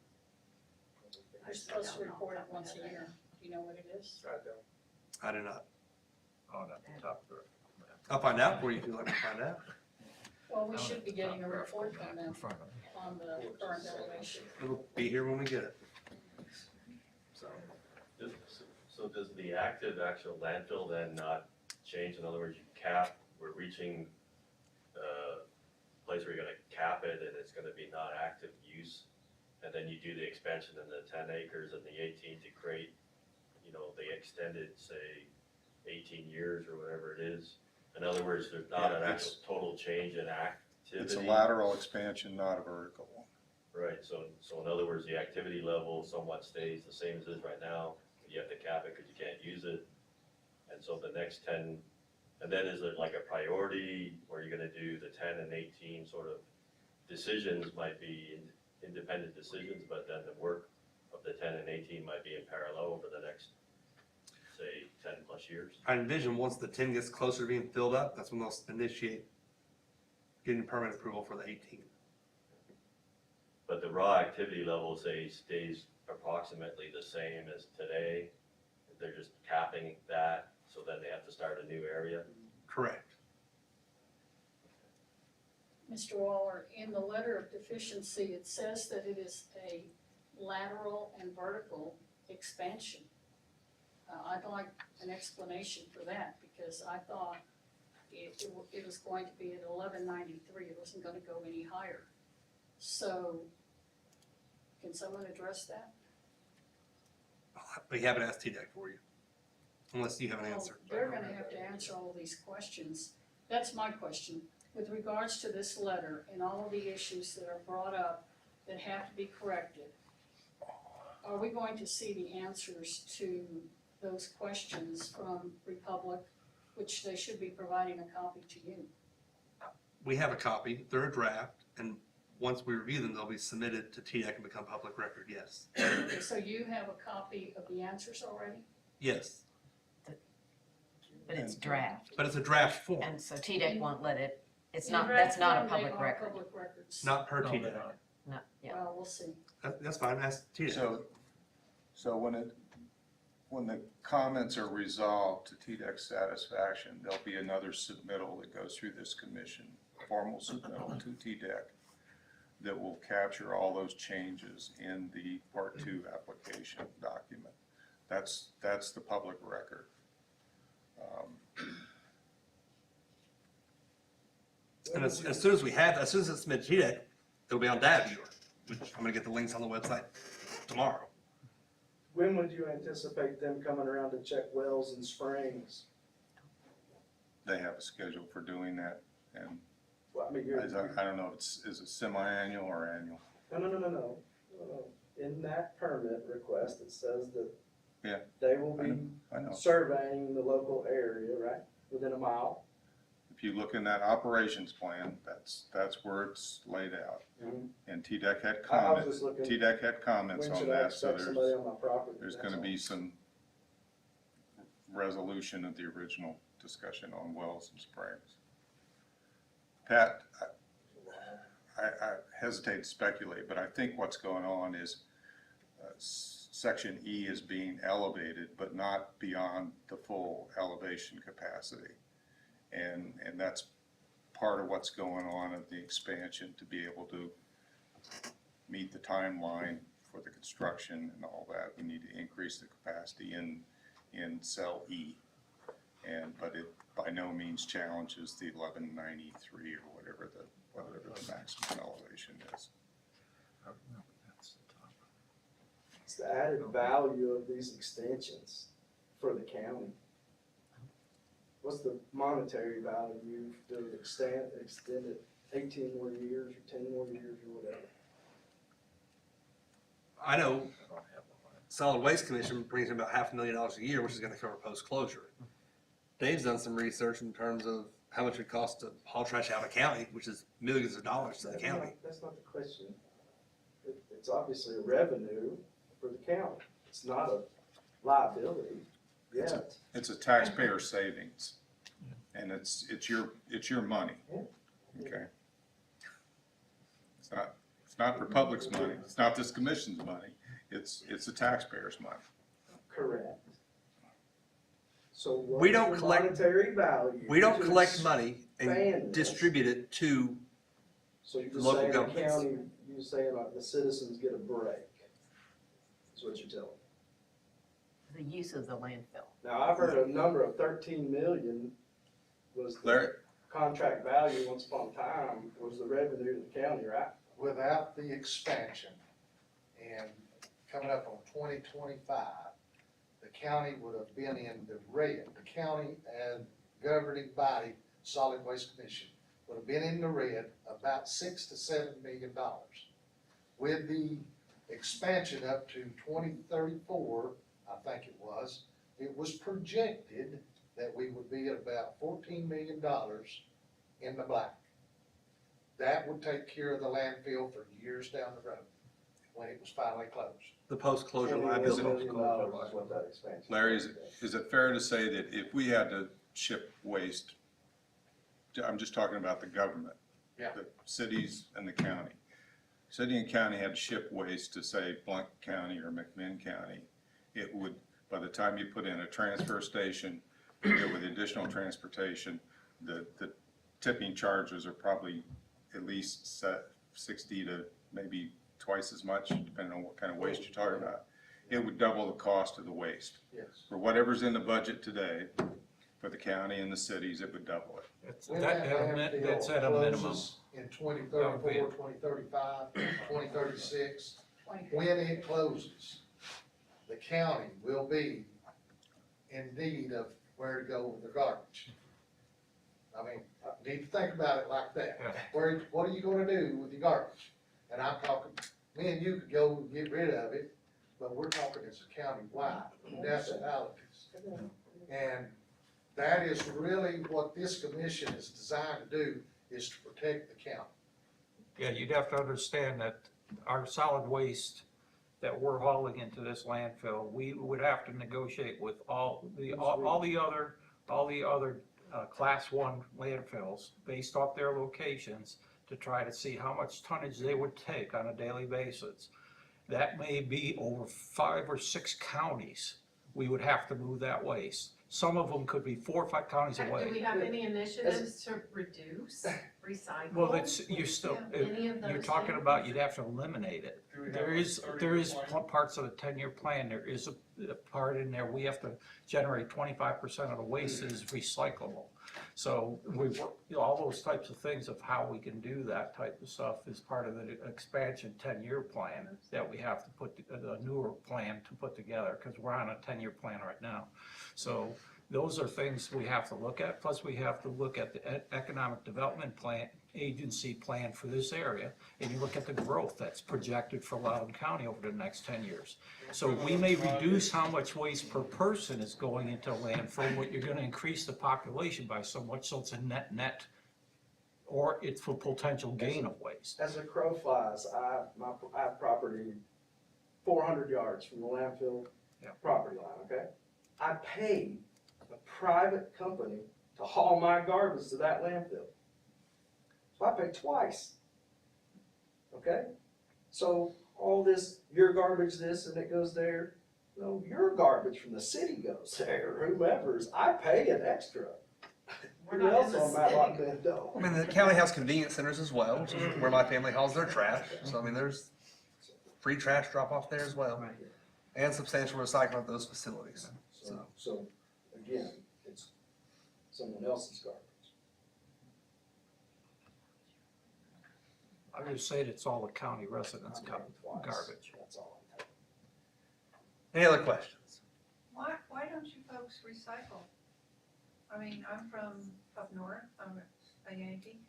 You're supposed to report it once a year. Do you know what it is? I do not. On the top of it. I'll find out for you if you'd like to find out. Well, we should be getting a report from them on the current elevation. It'll be here when we get it. So, So does the actual landfill then not change? In other words, you cap, we're reaching a place where you're gonna cap it and it's gonna be not active use. And then you do the expansion in the 10 acres and the 18 to create, the extended, say, 18 years or whatever it is. In other words, there's not an actual total change in activity. It's a lateral expansion, not a vertical one. Right, so in other words, the activity level somewhat stays the same as it is right now. You have to cap it because you can't use it. And so the next 10, and then is it like a priority where you're gonna do the 10 and 18 sort of decisions might be independent decisions, but then the work of the 10 and 18 might be in parallel over the next, say, 10 plus years? I envision once the 10 gets closer to being filled up, that's when they'll initiate getting permit approval for the 18. But the raw activity level, say, stays approximately the same as today. They're just capping that, so then they have to start a new area. Correct. Mr. Waller, in the letter of deficiency, it says that it is a lateral and vertical expansion. I'd like an explanation for that, because I thought it was going to be at 1193, it wasn't gonna go any higher. So, can someone address that? We haven't asked TDEC for you, unless you have an answer. They're gonna have to answer all these questions. That's my question. With regards to this letter and all of the issues that are brought up that have to be corrected, are we going to see the answers to those questions from Republic, which they should be providing a copy to you? We have a copy, they're a draft, and once we review them, they'll be submitted to TDEC and become public record, yes. Okay, so you have a copy of the answers already? Yes, But it's draft. but it's a draft form, And so TDEC won't let it, it's In not, draft that's not a form, they public are record. public records. not per No, TDEC. they're not. No, yeah. Well, we'll see. That's fine, ask TDEC. So when the comments are resolved to TDEC's satisfaction, there'll be another submittal that goes through this commission, formal submittal to TDEC, that will capture all those changes in the Part 2 application document. That's the public record. And as soon as we have, as soon as it's submitted to TDEC, it'll be on Data Viewer, which I'm gonna get the links on the website tomorrow. When would you anticipate them coming around to check wells and springs? They have a schedule for doing that, and Well, I mean, I don't know, is it semi-annual or annual? No. In that permit request, it says that Yeah. they will be I know. surveying the local area, right, within a mile. If you look in that operations plan, that's where it's laid out. Mhm. And TDEC had I was comments, just looking, TDEC had comments when on should I that, so expect somebody there's, on my property? there's That's gonna all. be some resolution of the original discussion on wells and springs. Pat, I hesitate to speculate, but I think what's going on is Section E is being elevated, but not beyond the full elevation capacity. And that's part of what's going on of the expansion, to be able to meet the timeline for the construction and all that. We need to increase the capacity in cell E. But it by no means challenges the 1193 or whatever the maximum elevation is. It's the added value of these extensions for the county. What's the monetary value to extend it 18 more years or 10 more years or whatever? I know Solid Waste Commission brings in about $500,000 a year, which is gonna cover post-closure. Dave's done some research in terms of how much it costs to haul trash out of county, which is millions of dollars to the county. That's not the question. It's obviously a revenue for the county. It's not a liability yet. It's a taxpayer savings, and it's your money, okay? It's not Republic's money, it's not this commission's money, it's the taxpayer's money. Correct. So We don't what's the collect- monetary value? We don't to collect money expand and this? distribute it to So you're just local saying the governments. county, you're saying like the citizens get a break, is what you're telling me. The use of the landfill. Now, I've heard a number of 13 million was the Larry, contract value once upon a time, was the revenue to the county, right? Without the expansion and coming up on 2025, the county would have been in the red. The county and governing body, Solid Waste Commission, would have been in the red about $6 to $7 million. With the expansion up to 2034, I think it was projected that we would be at about $14 million in the black. That would take care of the landfill for years down the road, when it was finally closed. the post-closure $21 liability. million is what that expansion. Larry, is it fair to say that if we had to ship waste, I'm just talking about the government, Yeah. the cities and the county. City and county had to ship waste to, say, Blount County or McMinn County. It would, by the time you put in a transfer station, with additional transportation, the tipping charges are probably at least set 60 to maybe twice as much, depending on what kind of waste you're talking about. It would double the cost of the waste. Yes. For whatever's in the budget today, for the county and the cities, it would double it. When That's at a minimum. closes in 2034, 2035, 2036, when it closes, the county will be in need of where to go with the garbage. I mean, you need to think about it like that. What are you gonna do with your garbage? And I'm talking, me and you could go and get rid of it, but we're talking as a county-wide, municipalities. And that is really what this commission is designed to do, is to protect the county. Yeah, you'd have to understand that our solid waste that we're hauling into this landfill, we would have to negotiate with all the other class 1 landfills based off their locations to try to see how much tonnage they would take on a daily basis. That may be over 5 or 6 counties we would have to move that waste. Some of them could be 4 or 5 counties away. Do we have any initiatives to reduce, recycle? Well, you're still, Any of you're those talking things? about you'd have to eliminate it. There is parts of the 10-year plan, there is a part in there, we have to generate 25% of the waste is recyclable. So all those types of things of how we can do that type of stuff is part of the expansion 10-year plan that we have to put, the newer plan to put together, because we're on a 10-year plan right now. So those are things we have to look at, plus we have to look at the economic development plan, agency plan for this area, and you look at the growth that's projected for Loudon County over the next 10 years. So we may reduce how much waste per person is going into landfill, but you're gonna increase the population by so much, so it's a net, or it's for potential gain of waste. As a crow flies, I have property 400 yards from the landfill property line, okay? I paid a private company to haul my garbage to that landfill. So I pay twice. Okay? So all this, your garbage this and it goes there. No, your garbage from the city goes there, or whomever's. I pay an extra. We're Who not else in the on my city. lot bed though? I mean, the county has convenience centers as well, which is where my family hauls their trash. So I mean, there's free trash drop off there as well, and substantial recycling at those facilities. So again, it's someone else's garbage. I would say it's all the county residents' garbage. That's all I'm telling Any other questions? Why don't you folks recycle? I mean, I'm from up north, I'm a Yankee.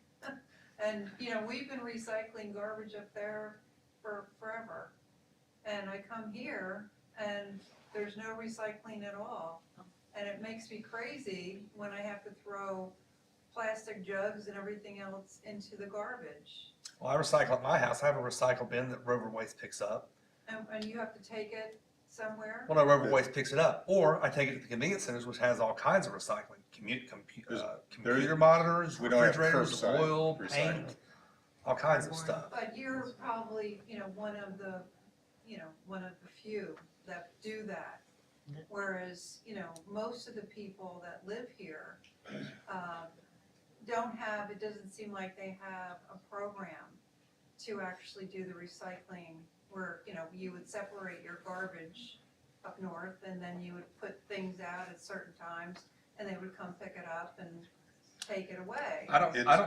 And, you know, we've been recycling garbage up there for forever. And I come here and there's no recycling at all. And it makes me crazy when I have to throw plastic jugs and everything else into the garbage. Well, I recycle at my house. I have a recycle bin that Rover Waste picks up. And you have to take it somewhere? Well, no, Rover Waste picks it up. Or I take it to the convenience centers, which has all kinds of recycling. Computer monitors, We don't have refrigerators, curbside oil, recycling. paint, all kinds of stuff. But you're probably, you know, one of the few that do that. Whereas, you know, most of the people that live here, it doesn't seem like they have a program to actually do the recycling where, you know, you would separate your garbage up north and then you would put things out at certain times and they would come pick it up and take it away.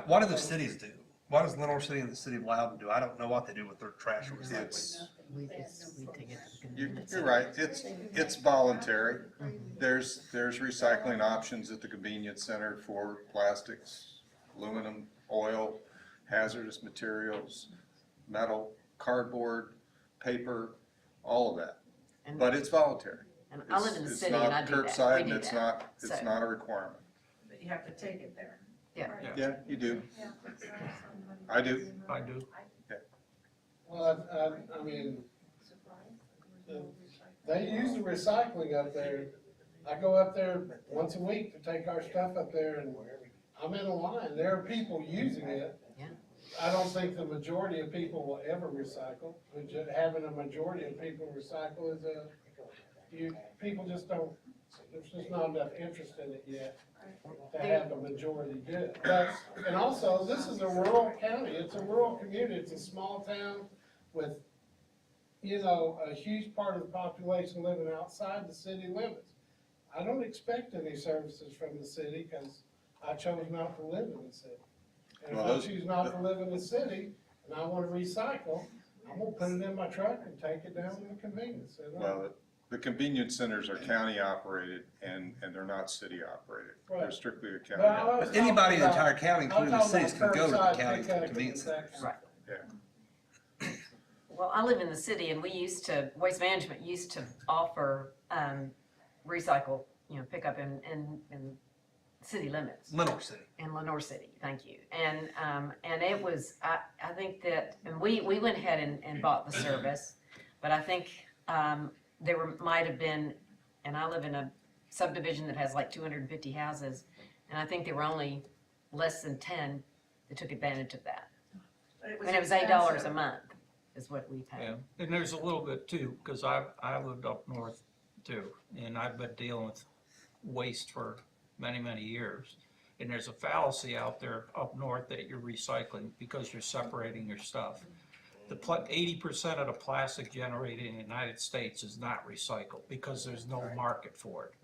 What do the cities do? What does Lenore City and the city of Loudon do? I don't know what they do with their trash recycling. You're right, it's voluntary. There's recycling options at the convenience center for plastics, aluminum, oil, hazardous materials, metal, cardboard, paper, all of that. But it's voluntary. And I live in the city and I do that. It's not We curbside do and it's that. not a requirement. But you have to take it there. Yeah. Yeah, you do. Yeah, so somebody- I do. I do. Well, I mean, they use the recycling up there. I go up there once a week to take our stuff up there and I'm in a line. There are people using it. Yeah. I don't think the majority of people will ever recycle. Having a majority of people recycle is people just don't There's just not enough interest in it yet to have a majority do it. But, and also, this is a rural county, it's a rural community, it's a small town with, you know, a huge part of the population living outside the city limits. I don't expect any services from the city, cause I chose not to live in the city. And if Well, I choose not to live in the city, and I wanna recycle, I'm gonna put it in my truck and take it down to the convenience center. Well, the convenience centers are county operated and they're not city operated. They're Right. strictly a county. But I was But anybody in the talking entire county, I'm including the talking cities, about can go to the curbside county pickup and convenience that centers. kind of Yeah. Well, I live in the city and we used to, Waste Management used to offer, recycle, you know, pickup in city limits. Lenore City. In Lenore City, thank you. And it was, I think that, and we went ahead and bought the service, but I think, might have been, and I live in a subdivision that has like 250 houses, and I think there were only less than 10 that took advantage of that. And it was $8 a month is what we paid. Yeah, and there's a little bit too, because I lived up north too, and I've been dealing with waste for many, many years. And there's a fallacy out there up north that you're recycling because you're separating your stuff. 80% of the plastic generated in the United States is not recycled because there's no market for it.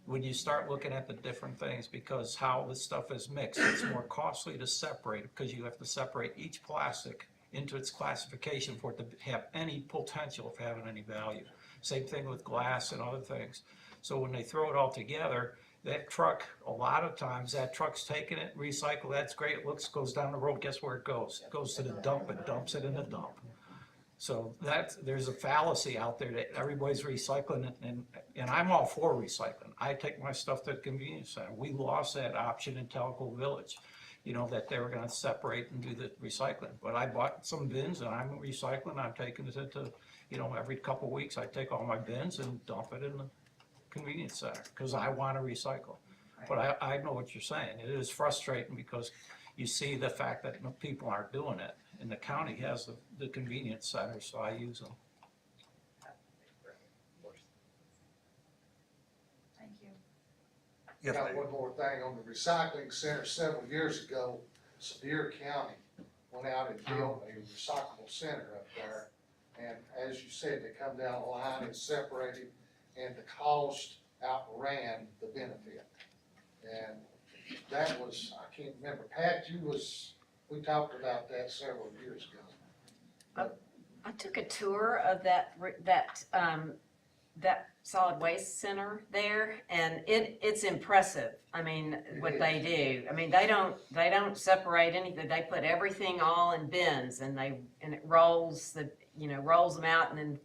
When you start looking at the different things, because how the stuff is mixed, it's more costly to separate it because you have to separate each plastic into its classification for it to have any potential of having any value. Same thing with glass and other things. So when they throw it all together, that truck, a lot of times, that truck's taking it, recycle, that's great, it looks, goes down the road, guess where it goes? It goes to the dump and dumps it in the dump. So there's a fallacy out there that everybody's recycling it, and I'm all for recycling. I take my stuff to the convenience center. We lost that option in Telco Village, you know, that they were gonna separate and do the recycling. But I bought some bins and I'm recycling, I'm taking it to, you know, every couple of weeks, I take all my bins and dump it in the convenience center, because I want to recycle. But I know what you're saying. It is frustrating because you see the fact that people aren't doing it. And the county has the convenience centers, so I use them. Thank you. Yes, Got Dave. one more thing on the recycling center. Several years ago, Sevier County went out and built a recyclable center up there. And as you said, they come down the line and separated, and the cost outran the benefit. And that was, I can't remember, Pat, we talked about that several years ago. I took a tour of that solid waste center there, and it's impressive. I mean, what they do. I mean, they don't separate anything. They put everything all in bins, and it rolls them out and then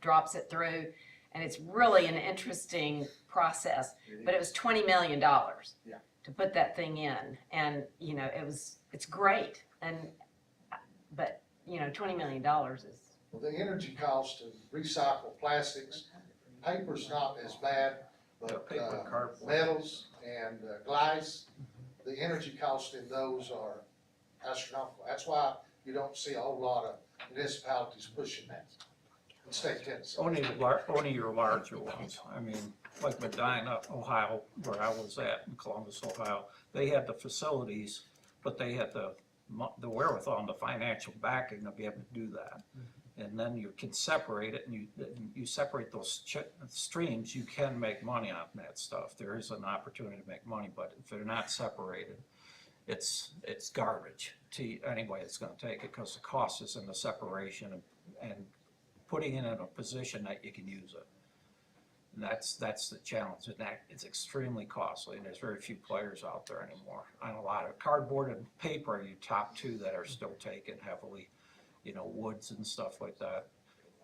drops it through. And it's really an interesting process. But it was $20 million to put that thing in, and you know, it's great. But you know, $20 million is. Well, the energy cost of recycled plastics, paper's not as bad, but metals and glass, the energy cost in those are astronomical. That's why you don't see a whole lot of municipalities pushing that in state Tennessee. Only your larger ones. I mean, like Medina, Ohio, where I was at in Columbus, Ohio, they had the facilities, but they had the wherewithal and the financial backing to be able to do that. And then you can separate it, and you separate those streams, you can make money on that stuff. There is an opportunity to make money, but if they're not separated, it's garbage to anybody that's gonna take it, because the cost is in the separation and putting it in a position that you can use it. And that's the challenge, and that it's extremely costly, and there's very few players out there anymore. On a lot of cardboard and paper are your top two that are still taken heavily, you know, woods and stuff like that.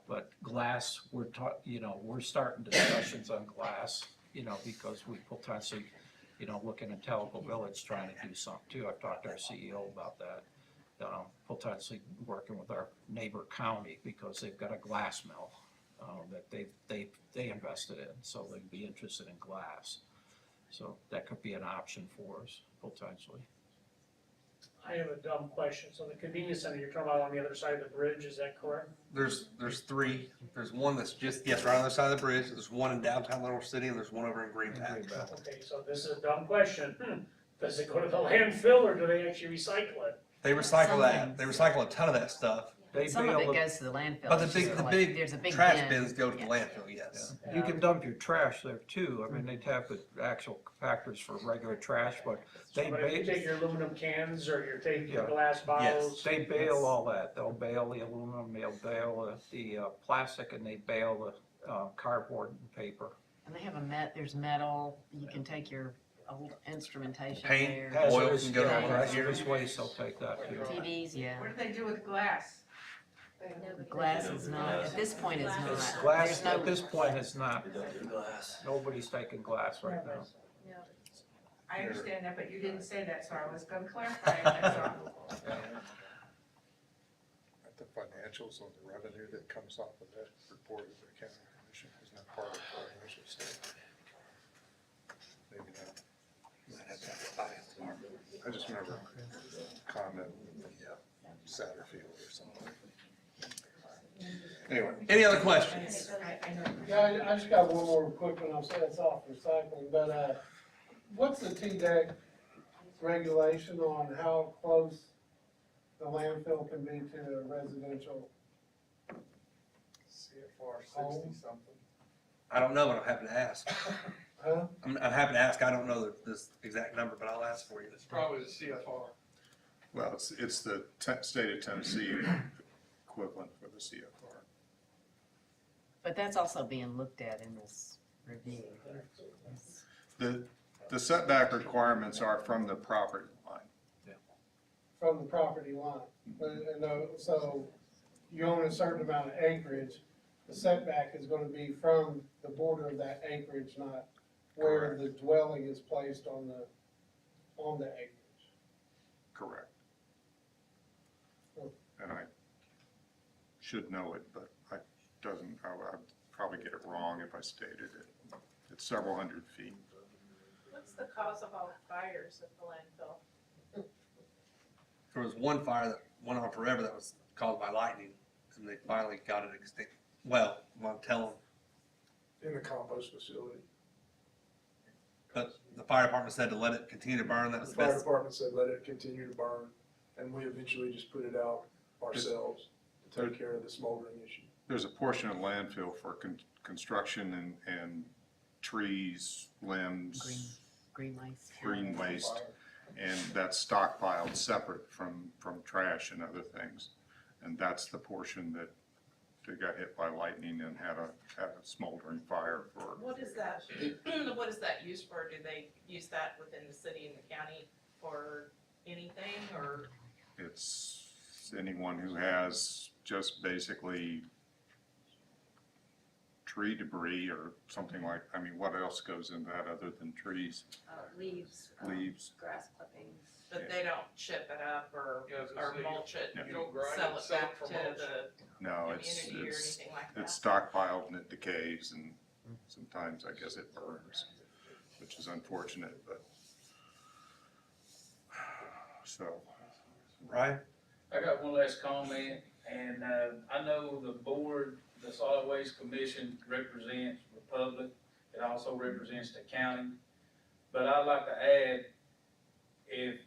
But glass, we're starting discussions on glass, you know, because we potentially, you know, looking at Telco Village trying to do something too. I've talked to our CEO about that. Potentially working with our neighbor county, because they've got a glass mill that they invested in, so they'd be interested in glass. So that could be an option for us potentially. I have a dumb question. So the convenience center, you're talking about on the other side of the bridge, is that correct? There's three. There's one that's just, yes, right on the other side of the bridge. There's one in downtown Little City, and there's one over in Greenback. Okay, so this is a dumb question. Does it go to the landfill or do they actually recycle it? They recycle that. They recycle a ton of that stuff. Some of it goes to the landfill. But It's the just like, big there's a big trash bin. bins go to the Yeah. landfill, yes. You can dump your trash there too. I mean, they'd have the actual compactors for regular trash, but they But if you take bale, your aluminum cans or you're taking Yeah. glass bottles. they bale all that. They'll bale the aluminum, they'll bale the plastic, and they bale the cardboard and paper. And they have there's metal, you can take your old instrumentation Paint, there. oil Hazardous, can go yeah, over hazardous waste, they'll take that too. TVs, yeah. What do they do with glass? Glass is not, at this point it's It's not. glass, There's no- at this point, it's not. Nobody's taking glass right now. I understand that, but you didn't say that, so I was gonna clarify, that's all. The financials on the revenue that comes off of that report of the county commission is not part of the financial statement. Maybe not. I just remember a comment in Satterfield or something. Anyway. Any other questions? Yeah, I just got one more quick one, I'll say it's off recycling, but, what's the TDEC regulation on how close the landfill can be to a residential? CFR Home? 60 something. I don't know, but I'm happy to ask. Huh? I'm happy to ask. I don't know this exact number, but I'll ask for you. It's probably the CFR. Well, it's the state of Tennessee equivalent for the CFR. But that's also being looked at in this review. The setback requirements are from the property line. From the property line. But, so you own a certain amount of acreage, the setback is gonna be from the border of that acreage, not where the dwelling is placed on the acreage. Correct. Oh. And I should know it, but I'd probably get it wrong if I stated it. It's several hundred feet. What's the cause of all fires at the landfill? There was one fire that went on forever that was caused by lightning, and they finally got it extinct. Well, I'm telling them, In the compost facility. but the fire department said to let it continue to burn. That was The the fire best. department said let it continue to burn, and we eventually just put it out ourselves to take care of the smoldering issue. There's a portion of landfill for construction and trees, limbs, Green waste. green waste, and that's stockpiled separate from trash and other things. And that's the portion that got hit by lightning and had a smoldering fire for. What is that, what is that used for? Do they use that within the city and the county for anything, or? It's anyone who has just basically tree debris or something like, I mean, what else goes in that other than trees? Leaves. Leaves. Grass clippings. But they don't chip it up or mulch it, No. and You don't grind sell it, it sell it back for to mulch. the No, it's community or anything like that? it's stockpiled and it decays and sometimes I guess it burns, which is unfortunate, but. So. Ryan? I got one last comment, and I know the board, the Solid Waste Commission represents the public, it also represents the county. But I'd like to add, if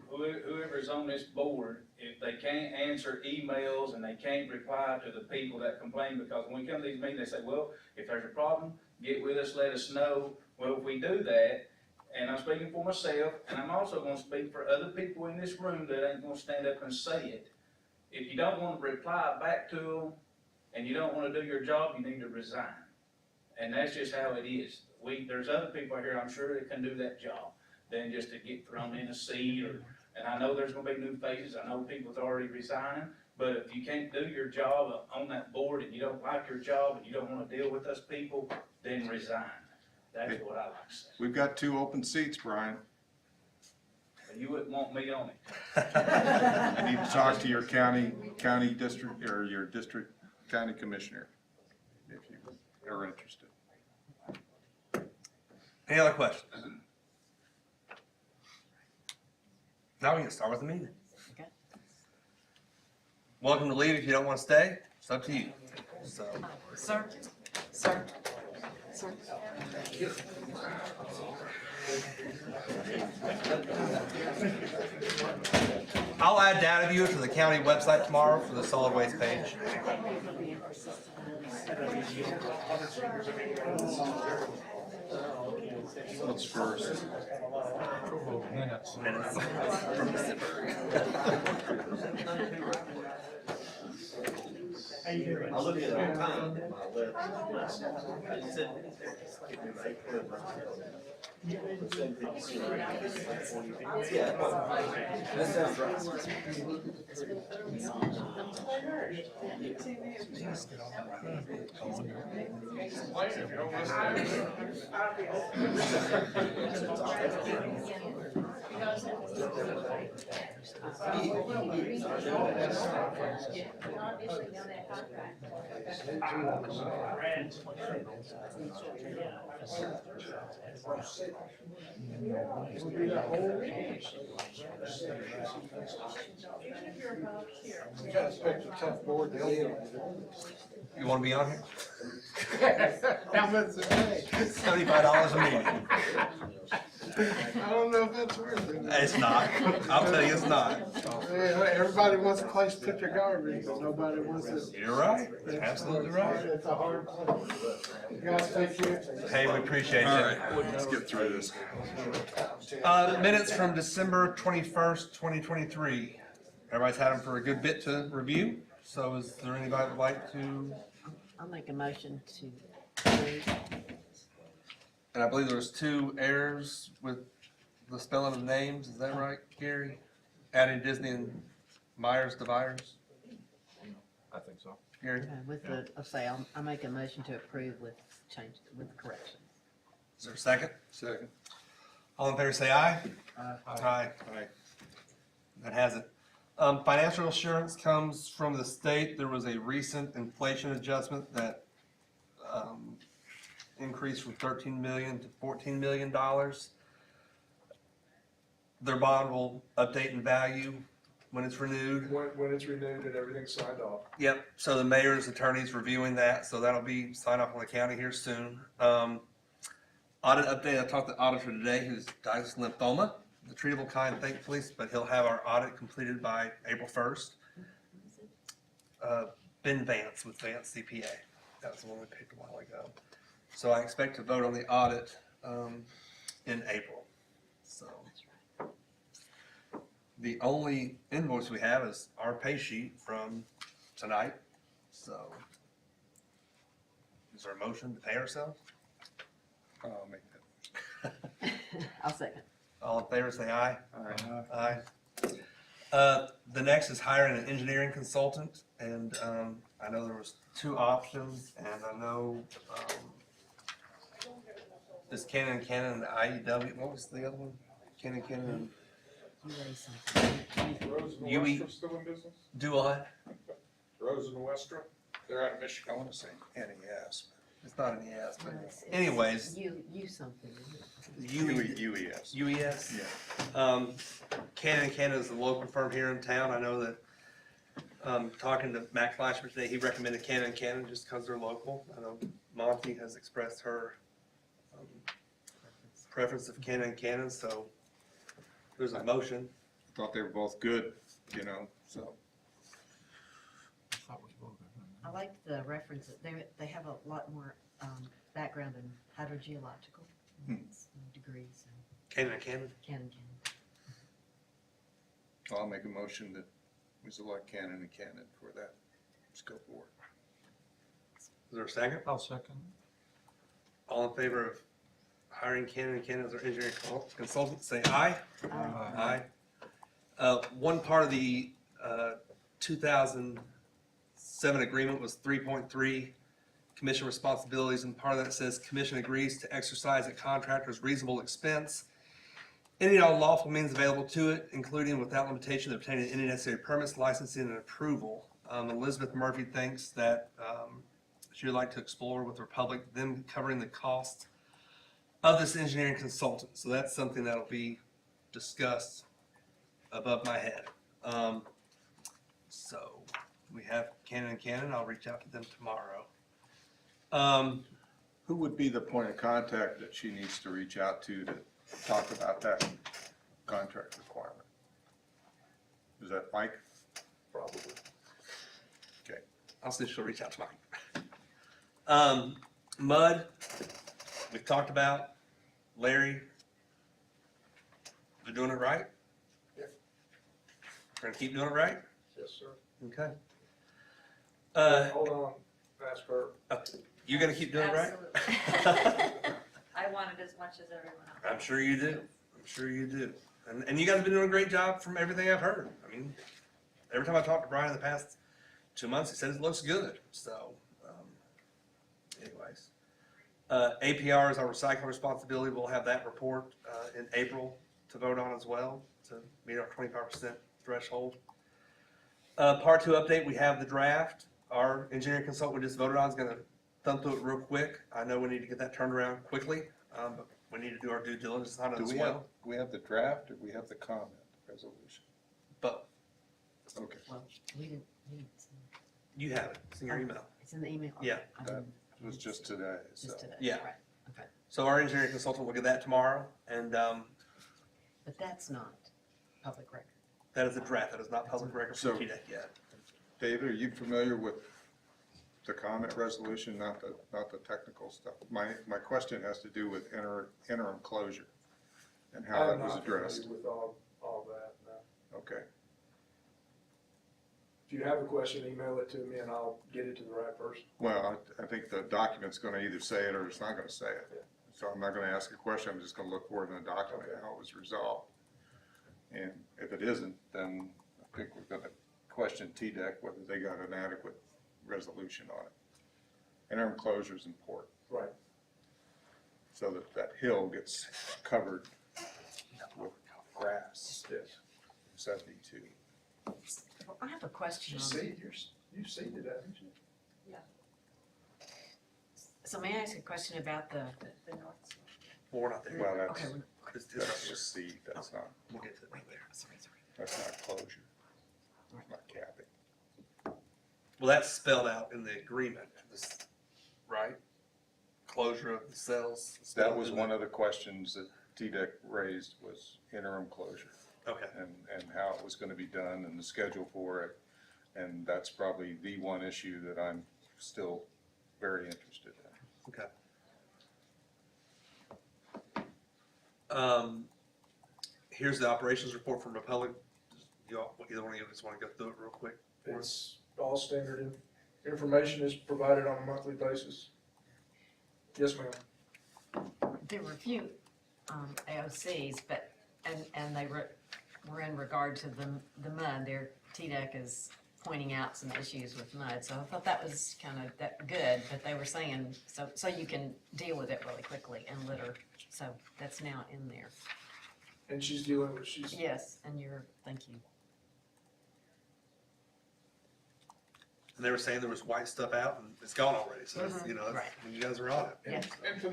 whoever's on this board, if they can't answer emails and they can't reply to the people that complain, because when we come to these meetings, they say, well, if there's a problem, get with us, let us know. Well, if we do that, and I'm speaking for myself, and I'm also gonna speak for other people in this room that ain't gonna stand up and say it. If you don't wanna reply back to them, and you don't wanna do your job, you need to resign. And that's just how it is. There's other people out here, I'm sure, that can do that job, than just to get thrown in a seat, and I know there's gonna be new faces, I know people's already resigning, but if you can't do your job on that board, and you don't like your job, and you don't wanna deal with us people, then resign. That's what I like to say. We've got 2 open seats, Brian. You wouldn't want me on it. You need to talk to your county district, or your district county commissioner, if you are interested. Any other questions? Now we can start with the meeting. Okay. Welcome to leave if you don't want to stay. It's up to you. So, Sir, sir, sir. I'll add data view to the county website tomorrow for the solid waste page. What's first? Minutes from December. I look at it all the time, my list. I said, yeah, that sounds right. If you don't listen We gotta pick a tough board to deal You want to be on here? with. How much is it pay? $75 a meeting. I don't know if that's worth it. It's not. I'll tell you it's not. Everybody wants a place to put their garbage, but nobody wants it. You're right. Absolutely right. It's a hard place. You guys take care. Hey, we appreciate All you. right, let's get through this. Minutes from December 21st, 2023. Everybody's had them for a good bit to review. So is there anybody that would like to? I'll make a motion to approve. And I believe there was 2 errors with the spelling of names. Is that right, Gary? Adding Disney and Myers to Byers? I think so. Gary? With the, I'll make a motion to approve with change, with corrections. Is there a second? Second. All in favor say aye. Aye. Aye. That has it. Financial assurance comes from the state. There was a recent inflation adjustment that increased from $13 million to $14 million. Their bond will update in value when it's renewed. When it's renewed and everything's signed off. Yep, so the mayor's attorney's reviewing that, so that'll be signed off on the county here soon. Audit update, I talked to the auditor today, who's diagnosed with lymphoma, the treatable kind, thankfully, but he'll have our audit completed by April 1st. Ben Vance with Vance CPA, that was the one we picked a while ago. So I expect to vote on the audit in April, so. The only invoice we have is our pay sheet from tonight, so. Is there a motion to pay ourselves? I'll make that. I'll second. All in favor, say aye. Aye. Aye. The next is hiring an engineering consultant, and I know there was 2 options, and I know this Canon and IEW, what was the other one? Canon and You raised something. Rose and UE. Westra still in business? do what? Rose and Westra? They're out of Michigan. I want to say NES. It's not an ES, but It's- anyways. You something. UES. UES? Yeah. Canon is the local firm here in town. I know that, talking to Matt Fleishman today, he recommended Canon just because they're local. I know Monty has expressed her preference of Canon, so there's a motion. Thought they were both good, you know, so. I like the references. They have a lot more background in hydrogeological degrees. Canon. Canon. I'll make a motion that we select Canon and Canon for that scope of work. Is there a second? I'll second. All in favor of hiring Canon as our engineering consultant, say aye. Aye. One part of the 2007 agreement was 3.3 commission responsibilities, and part of that says commission agrees to exercise at contractor's reasonable expense any and all lawful means available to it, including without limitation obtaining any necessary permits, licensing, and approval. Elizabeth Murphy thinks that she would like to explore with the Republic them covering the cost of this engineering consultant. So that's something that'll be discussed above my head. So we have Cannon and Cannon. I'll reach out to them tomorrow. Who would be the point of contact that she needs to reach out to talk about that contract requirement? Is that Mike? Probably. Okay. I'll see if she'll reach out to Mike. Mud, we've talked about. Larry, they're doing it right? Yeah. We're gonna keep doing it right? Yes, sir. Okay. Hold on, ask her. You gonna keep doing it right? I want it as much as everyone else. I'm sure you do. I'm sure you do. And you guys have been doing a great job from everything I've heard. I mean, every time I talked to Brian in the past 2 months, he said it looks good. So, anyways. APR is our recycling responsibility. We'll have that report in April to vote on as well to meet our 25% threshold. Part 2 update, we have the draft. Our engineering consultant we just voted on is going to thumb through it real quick. I know we need to get that turned around quickly, but we need to do our due diligence on it as well. Do we have the draft or we have the comment resolution? But Okay. Well, we didn't, you have it. It's in your email. it's in the email. Yeah. I That didn't- was just today, so. Just today. Yeah. Right, okay. So our engineering consultant will get that tomorrow, and But that's not public record. that is a draft. That is not public record So- for TDEC yet. David, are you familiar with the comment resolution, not the technical stuff? My question has to do with interim closure and how that was addressed. I'm not familiar with all that, no. Okay. If you have a question, email it to me and I'll get it to the right person. Well, I think the document's gonna either say it or it's not gonna say it. So I'm not gonna ask a question, I'm just gonna look for it in the document, how it was resolved. And if it isn't, then I think we're gonna question TDEC whether they got an adequate resolution on it. Interim closure is important. Right. So that that hill gets covered with grass. Yes. 72. Well, I have a question You on, see, you've seen it, haven't you? so may I ask a question about the, Well, we're not there. Well, that's, okay, It's that's just seed, that's not, we'll get to it later. sorry. that's not closure. It's not capping. Well, that's spelled out in the agreement, right? Closure of the cells. That was one of the questions that TDEC raised was interim closure. Okay. And how it was gonna be done and the schedule for it. And that's probably the one issue that I'm still very interested in. Okay. Here's the operations report from Republic. Either one of you just want to go through it real quick? It's all standard information is provided on a monthly basis. Yes, ma'am. There were a few AOCs, but, and they were in regard to the mud. Their TDEC is pointing out some issues with mud, so I thought that was kind of good, but they were saying, so you can deal with it really quickly and litter, so that's now in there. And she's dealing with, Yes, and thank you. And they were saying there was white stuff out and it's gone already, so it's, you know, Right. you guys are on it. Yes. And to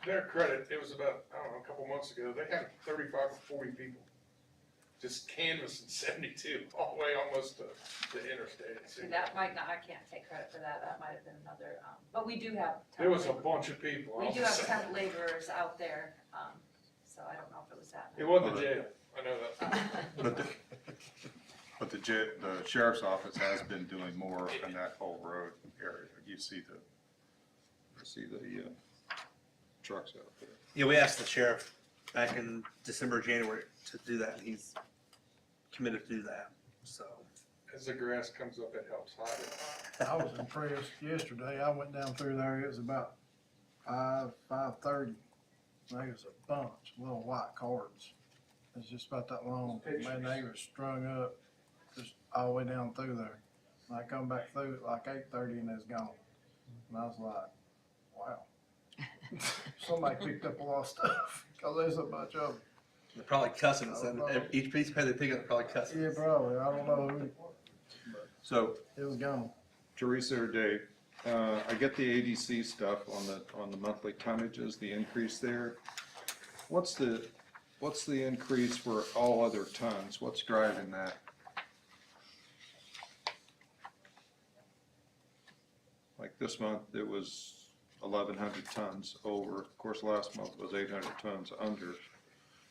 their credit, it was about, I don't know, a couple months ago, they had 35 or 40 people just canvassing 72 all the way almost to the interstate. It See, seemed that might not, I can't take credit for that, that might have been another, but we do have. There was a bunch of people. We I'll do have just say. temp laborers out there, so I don't know if it was that. It wasn't the jail, I know that. But the sheriff's office has been doing more in that whole road area. You see the trucks out there. Yeah, we asked the sheriff back in December, January to do that, and he's committed to do that, so. As the grass comes up, it helps hide it. I was impressed yesterday. I went down through there. It was about 5:30. There was a bunch of little white cards. It's just about that long. Man, they were strung up just all the way down through there. And I come back through at like 8:30 and it's gone. And I was like, wow. Somebody picked up a lot of stuff because there's a bunch of them. They're probably cussing us, and each piece of paper they pick up, they're probably cussing. Yeah, probably. I don't know who. So, It was gone. Teresa or Dave, I get the ADC stuff on the monthly tonnages, the increase there. What's the what's the increase for all other tons? What's driving that? Like this month, it was 1,100 tons over. Of course, last month was 800 tons under.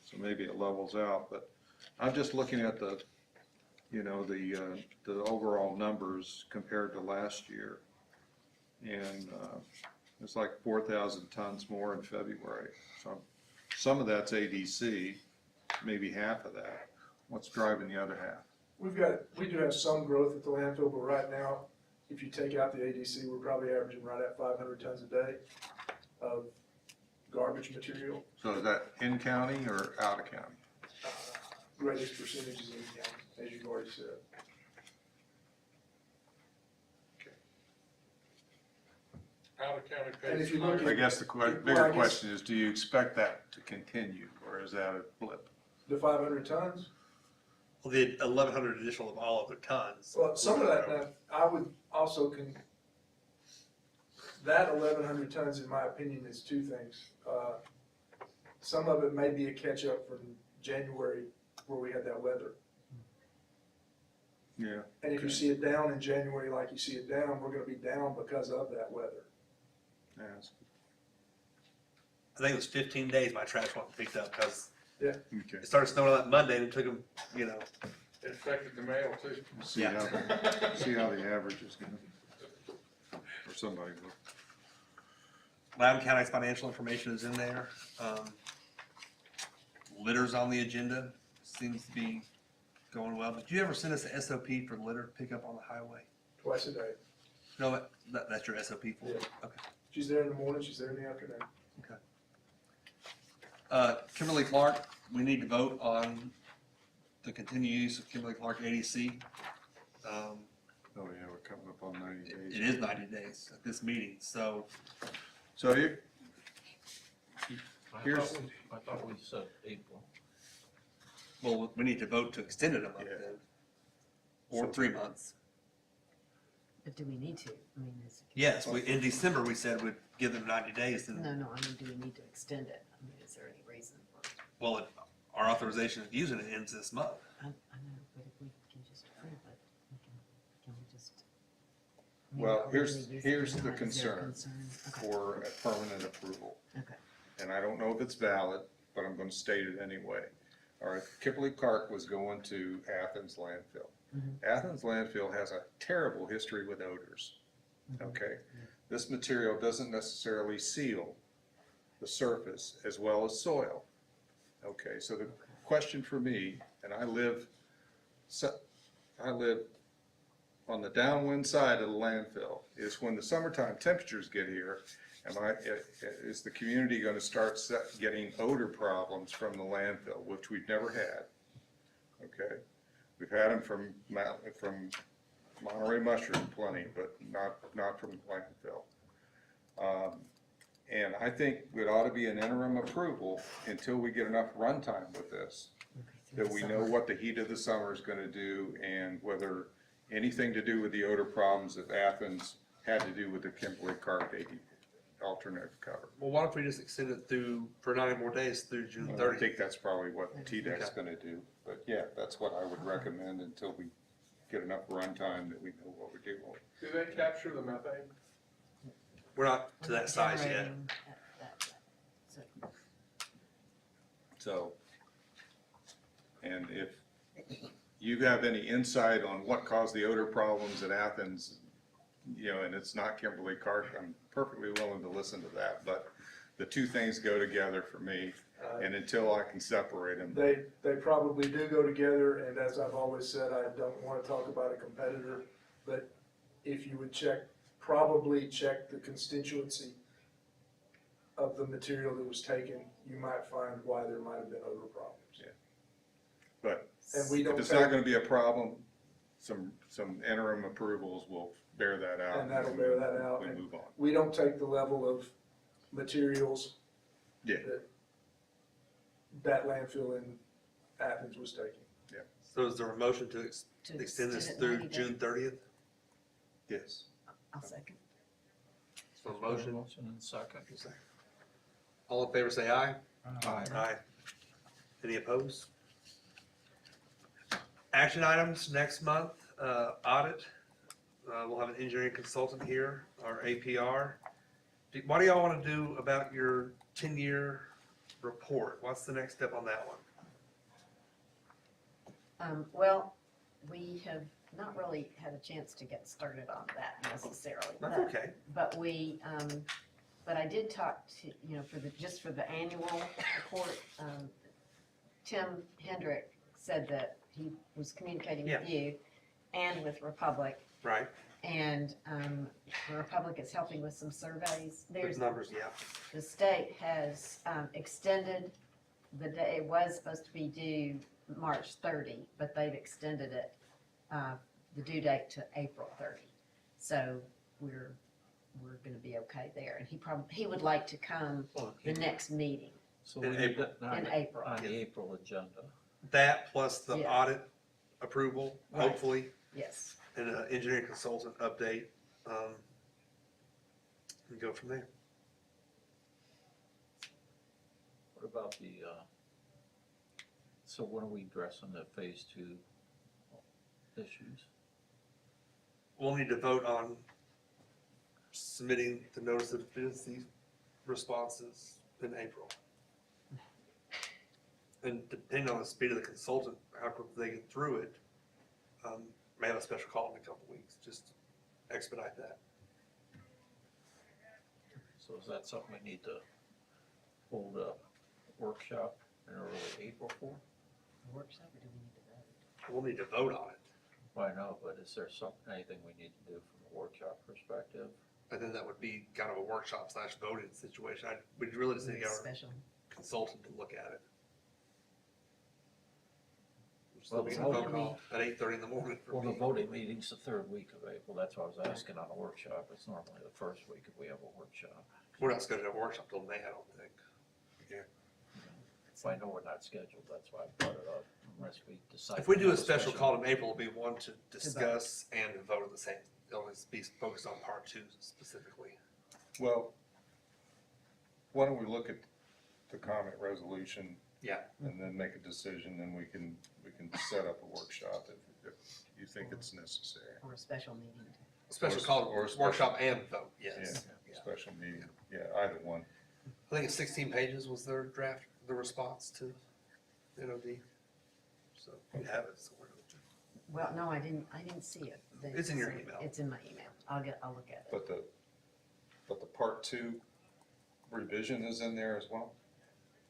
So maybe it levels out, but I'm just looking at the, you know, the overall numbers compared to last year. And it's like 4,000 tons more in February. So some of that's ADC, maybe half of that. What's driving the other half? We do have some growth at the landfill, but right now, if you take out the ADC, we're probably averaging right at 500 tons a day of garbage material. So is that in county or out of county? Greatest percentages in the county, as you've already said. Out of county And pays if you look higher. I guess the bigger question is, do you expect that to continue, or is that a blip? The 500 tons? Well, the 1,100 additional of all other tons. Well, some of that, I would also that 1,100 tons, in my opinion, is two things. Some of it may be a catch-up from January where we had that weather. Yeah. And if you see it down in January like you see it down, we're gonna be down because of that weather. Yes. I think it was 15 days my trash wasn't picked up because Yeah. Okay. it started snowing on that Monday and it took them, you know. It affected the mail too. See how the average is going, or somebody will. Loudon County's financial information is in there. Litter's on the agenda, seems to be going well. Did you ever send us an SOP for litter pickup on the highway? Twice a day. No, that's your SOP for it? Yeah. Okay. She's there in the morning, she's there in the afternoon. Kimberly Clark, we need to vote on the continued use of Kimberly Clark ADC. Oh yeah, we're coming up on 90 days. It is 90 days at this meeting, so So you, here's, I thought we said April. well, we need to vote to extend it a month Yeah. then, or 3 months. But do we need to? I mean, Yes, in December, we said we'd give them 90 days, and, no, I mean, do we need to extend it? I mean, is there any reason for it? well, our authorization of using it ends this month. I know, but if we can just approve it, can we just? I mean, well, are we gonna use it or here's the not? Is there a concern Okay. for a permanent approval. Okay. And I don't know if it's valid, but I'm gonna state it anyway. All right, Kimberly Clark was going to Athens landfill. Athens landfill has a terrible history with odors, okay? This material doesn't necessarily seal the surface as well as soil. Okay, so the question for me, and I live on the downwind side of the landfill, is when the summertime temperatures get here, is the community gonna start getting odor problems from the landfill, which we've never had, okay? We've had them from Monterey Mushroom plenty, but not from the landfill. And I think it ought to be an interim approval until we get enough runtime with this, that we know what the heat of the summer is gonna do and whether anything to do with the odor problems of Athens had to do with the Kimberly Clark alternative cover. Well, why don't we just extend it for 9 more days through June I 30th? think that's probably what TDEC's Okay. gonna do, but yeah, that's what I would recommend until we get enough runtime that we know what we're doing. Do they capture the methane? We're not to that size yet. Generating that. So, and if you have any insight on what caused the odor problems at Athens, you know, and it's not Kimberly Clark, I'm perfectly willing to listen to that, but the two things go together for me, and until I can separate them. They probably do go together, and as I've always said, I don't wanna talk about a competitor, but if you would probably check the constituency of the material that was taken, you might find why there might have been odor problems. Yeah. But And we don't if it's not take- gonna be a problem, some interim approvals will bear that out. And that'll bear that out. We And move on. we don't take the level of materials Yeah. that landfill in Athens was taking. Yeah. So is there a motion to extend this through 90 days. June 30th? Yes. I'll second. So motion, Motion and second. all in favor say aye. Aye. Aye. Any opposed? Action items next month, audit. We'll have an engineering consultant here, our APR. What do y'all want to do about your 10-year report? What's the next step on that one? Well, we have not really had a chance to get started on that necessarily. That's but- okay. But we, but I did talk to, just for the annual report, Tim Hendrick said that he was communicating with you and with Republic. Right. And Republic is helping with some surveys. There's numbers, yeah. The state has extended the day, it was supposed to be due March 30, but they've extended it, the due date to April 30. So we're gonna be okay there. And he would like to come the next meeting. So In we need April. that In April. On the April agenda. That plus the Yeah. audit approval, Right. hopefully, Yes. and an engineering consultant update. And go from there. What about the, so when are we addressing the phase 2 issues? We'll need to vote on submitting the notice of deficiency responses in April. And depending on the speed of the consultant, how quickly they get through it, may have a special call in a couple weeks, just expedite that. So is that something we need to hold a workshop in early April for? Workshop, or do we need to vote? We'll need to vote on it. Well, I know, but is there anything we need to do from a workshop perspective? I think that would be kind of a workshop / voting situation. We'd really just need to get our Special. consultant to look at it. Well, Still be a phone call at 8:30 in the morning for Well, the me. voting meeting's the 3rd week of April, that's why I was asking on a workshop, it's normally the 1st week if we have a workshop. We're not scheduled to have a workshop till May, I don't think. So I know we're not scheduled, that's why I brought it up, unless we decide. If we to do a have special call in April, it'll be one to discuss and to vote at the same, it'll be focused on part 2 specifically. Well, why don't we look at the comment resolution? Yeah. And then make a decision, and we can set up a workshop if you think it's necessary. Or a special meeting. Special call, Or a special- workshop and vote, yes. Yeah, special meeting, yeah, either one. I think it's 16 pages was their draft, the response to NOD. So you have it somewhere. Well, no, I didn't see it. It's in your email. It's in my email. I'll look at it. But the part 2 revision is in there as well?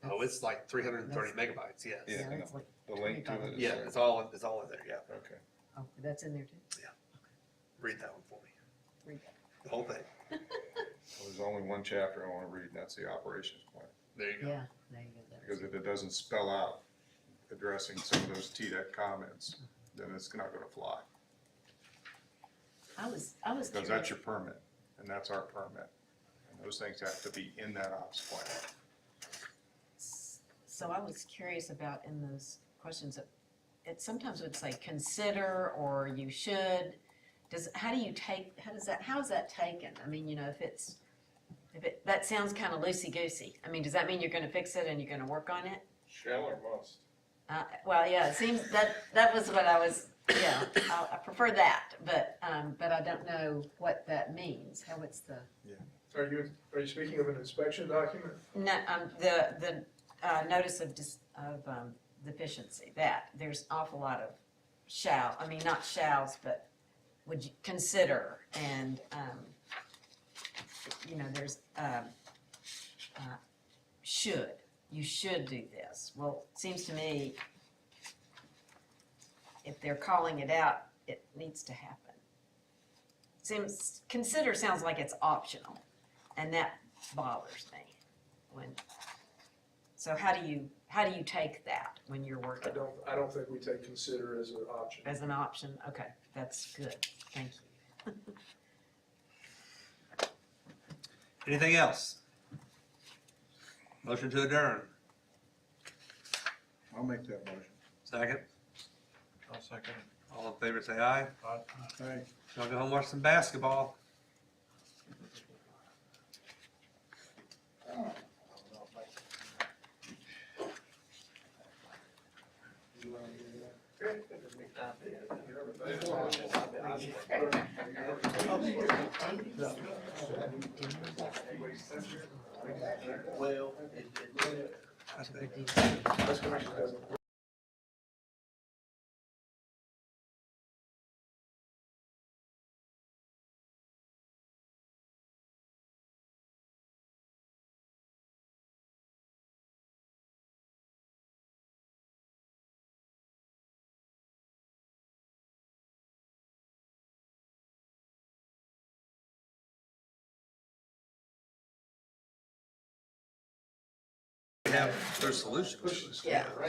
Oh, it's like 330 megabytes, yes. Yeah, I it's know. like The link to it is Yeah, there. it's all in there, yeah. Okay. Oh, that's in there too? Read that one for me, Read that. the whole thing. Well, there's only one chapter I want to read, and that's the operations plan. There you go. Yeah, there you go. Because if it doesn't spell out addressing some of those TDEC comments, then it's not gonna fly. I was Because curious. that's your permit, and that's our permit. And those things have to be in that ops plan. So I was curious about in those questions, it sometimes would say consider or you should. How is that taken? I mean, that sounds kind of loosey-goosey. I mean, does that mean you're gonna fix it and you're gonna work on it? Shall or must? Well, yeah, it seems that was what I was, yeah, I prefer that, but I don't know what that means. What's the? Are you speaking of an inspection document? No, the notice of deficiency, that, there's an awful lot of not shalls, but would you consider, and, there's, you should do this. Well, it seems to me, if they're calling it out, it needs to happen. Consider sounds like it's optional, and that bothers me. So how do you take that when you're working? I don't think we take consider as an option. As an option, okay, that's good, thank you. Anything else? Motion to adjourn. I'll make that motion. Second. I'll second. All in favor, say aye. Aye. Y'all go home, watch some basketball. Well, have their solutions. Yeah.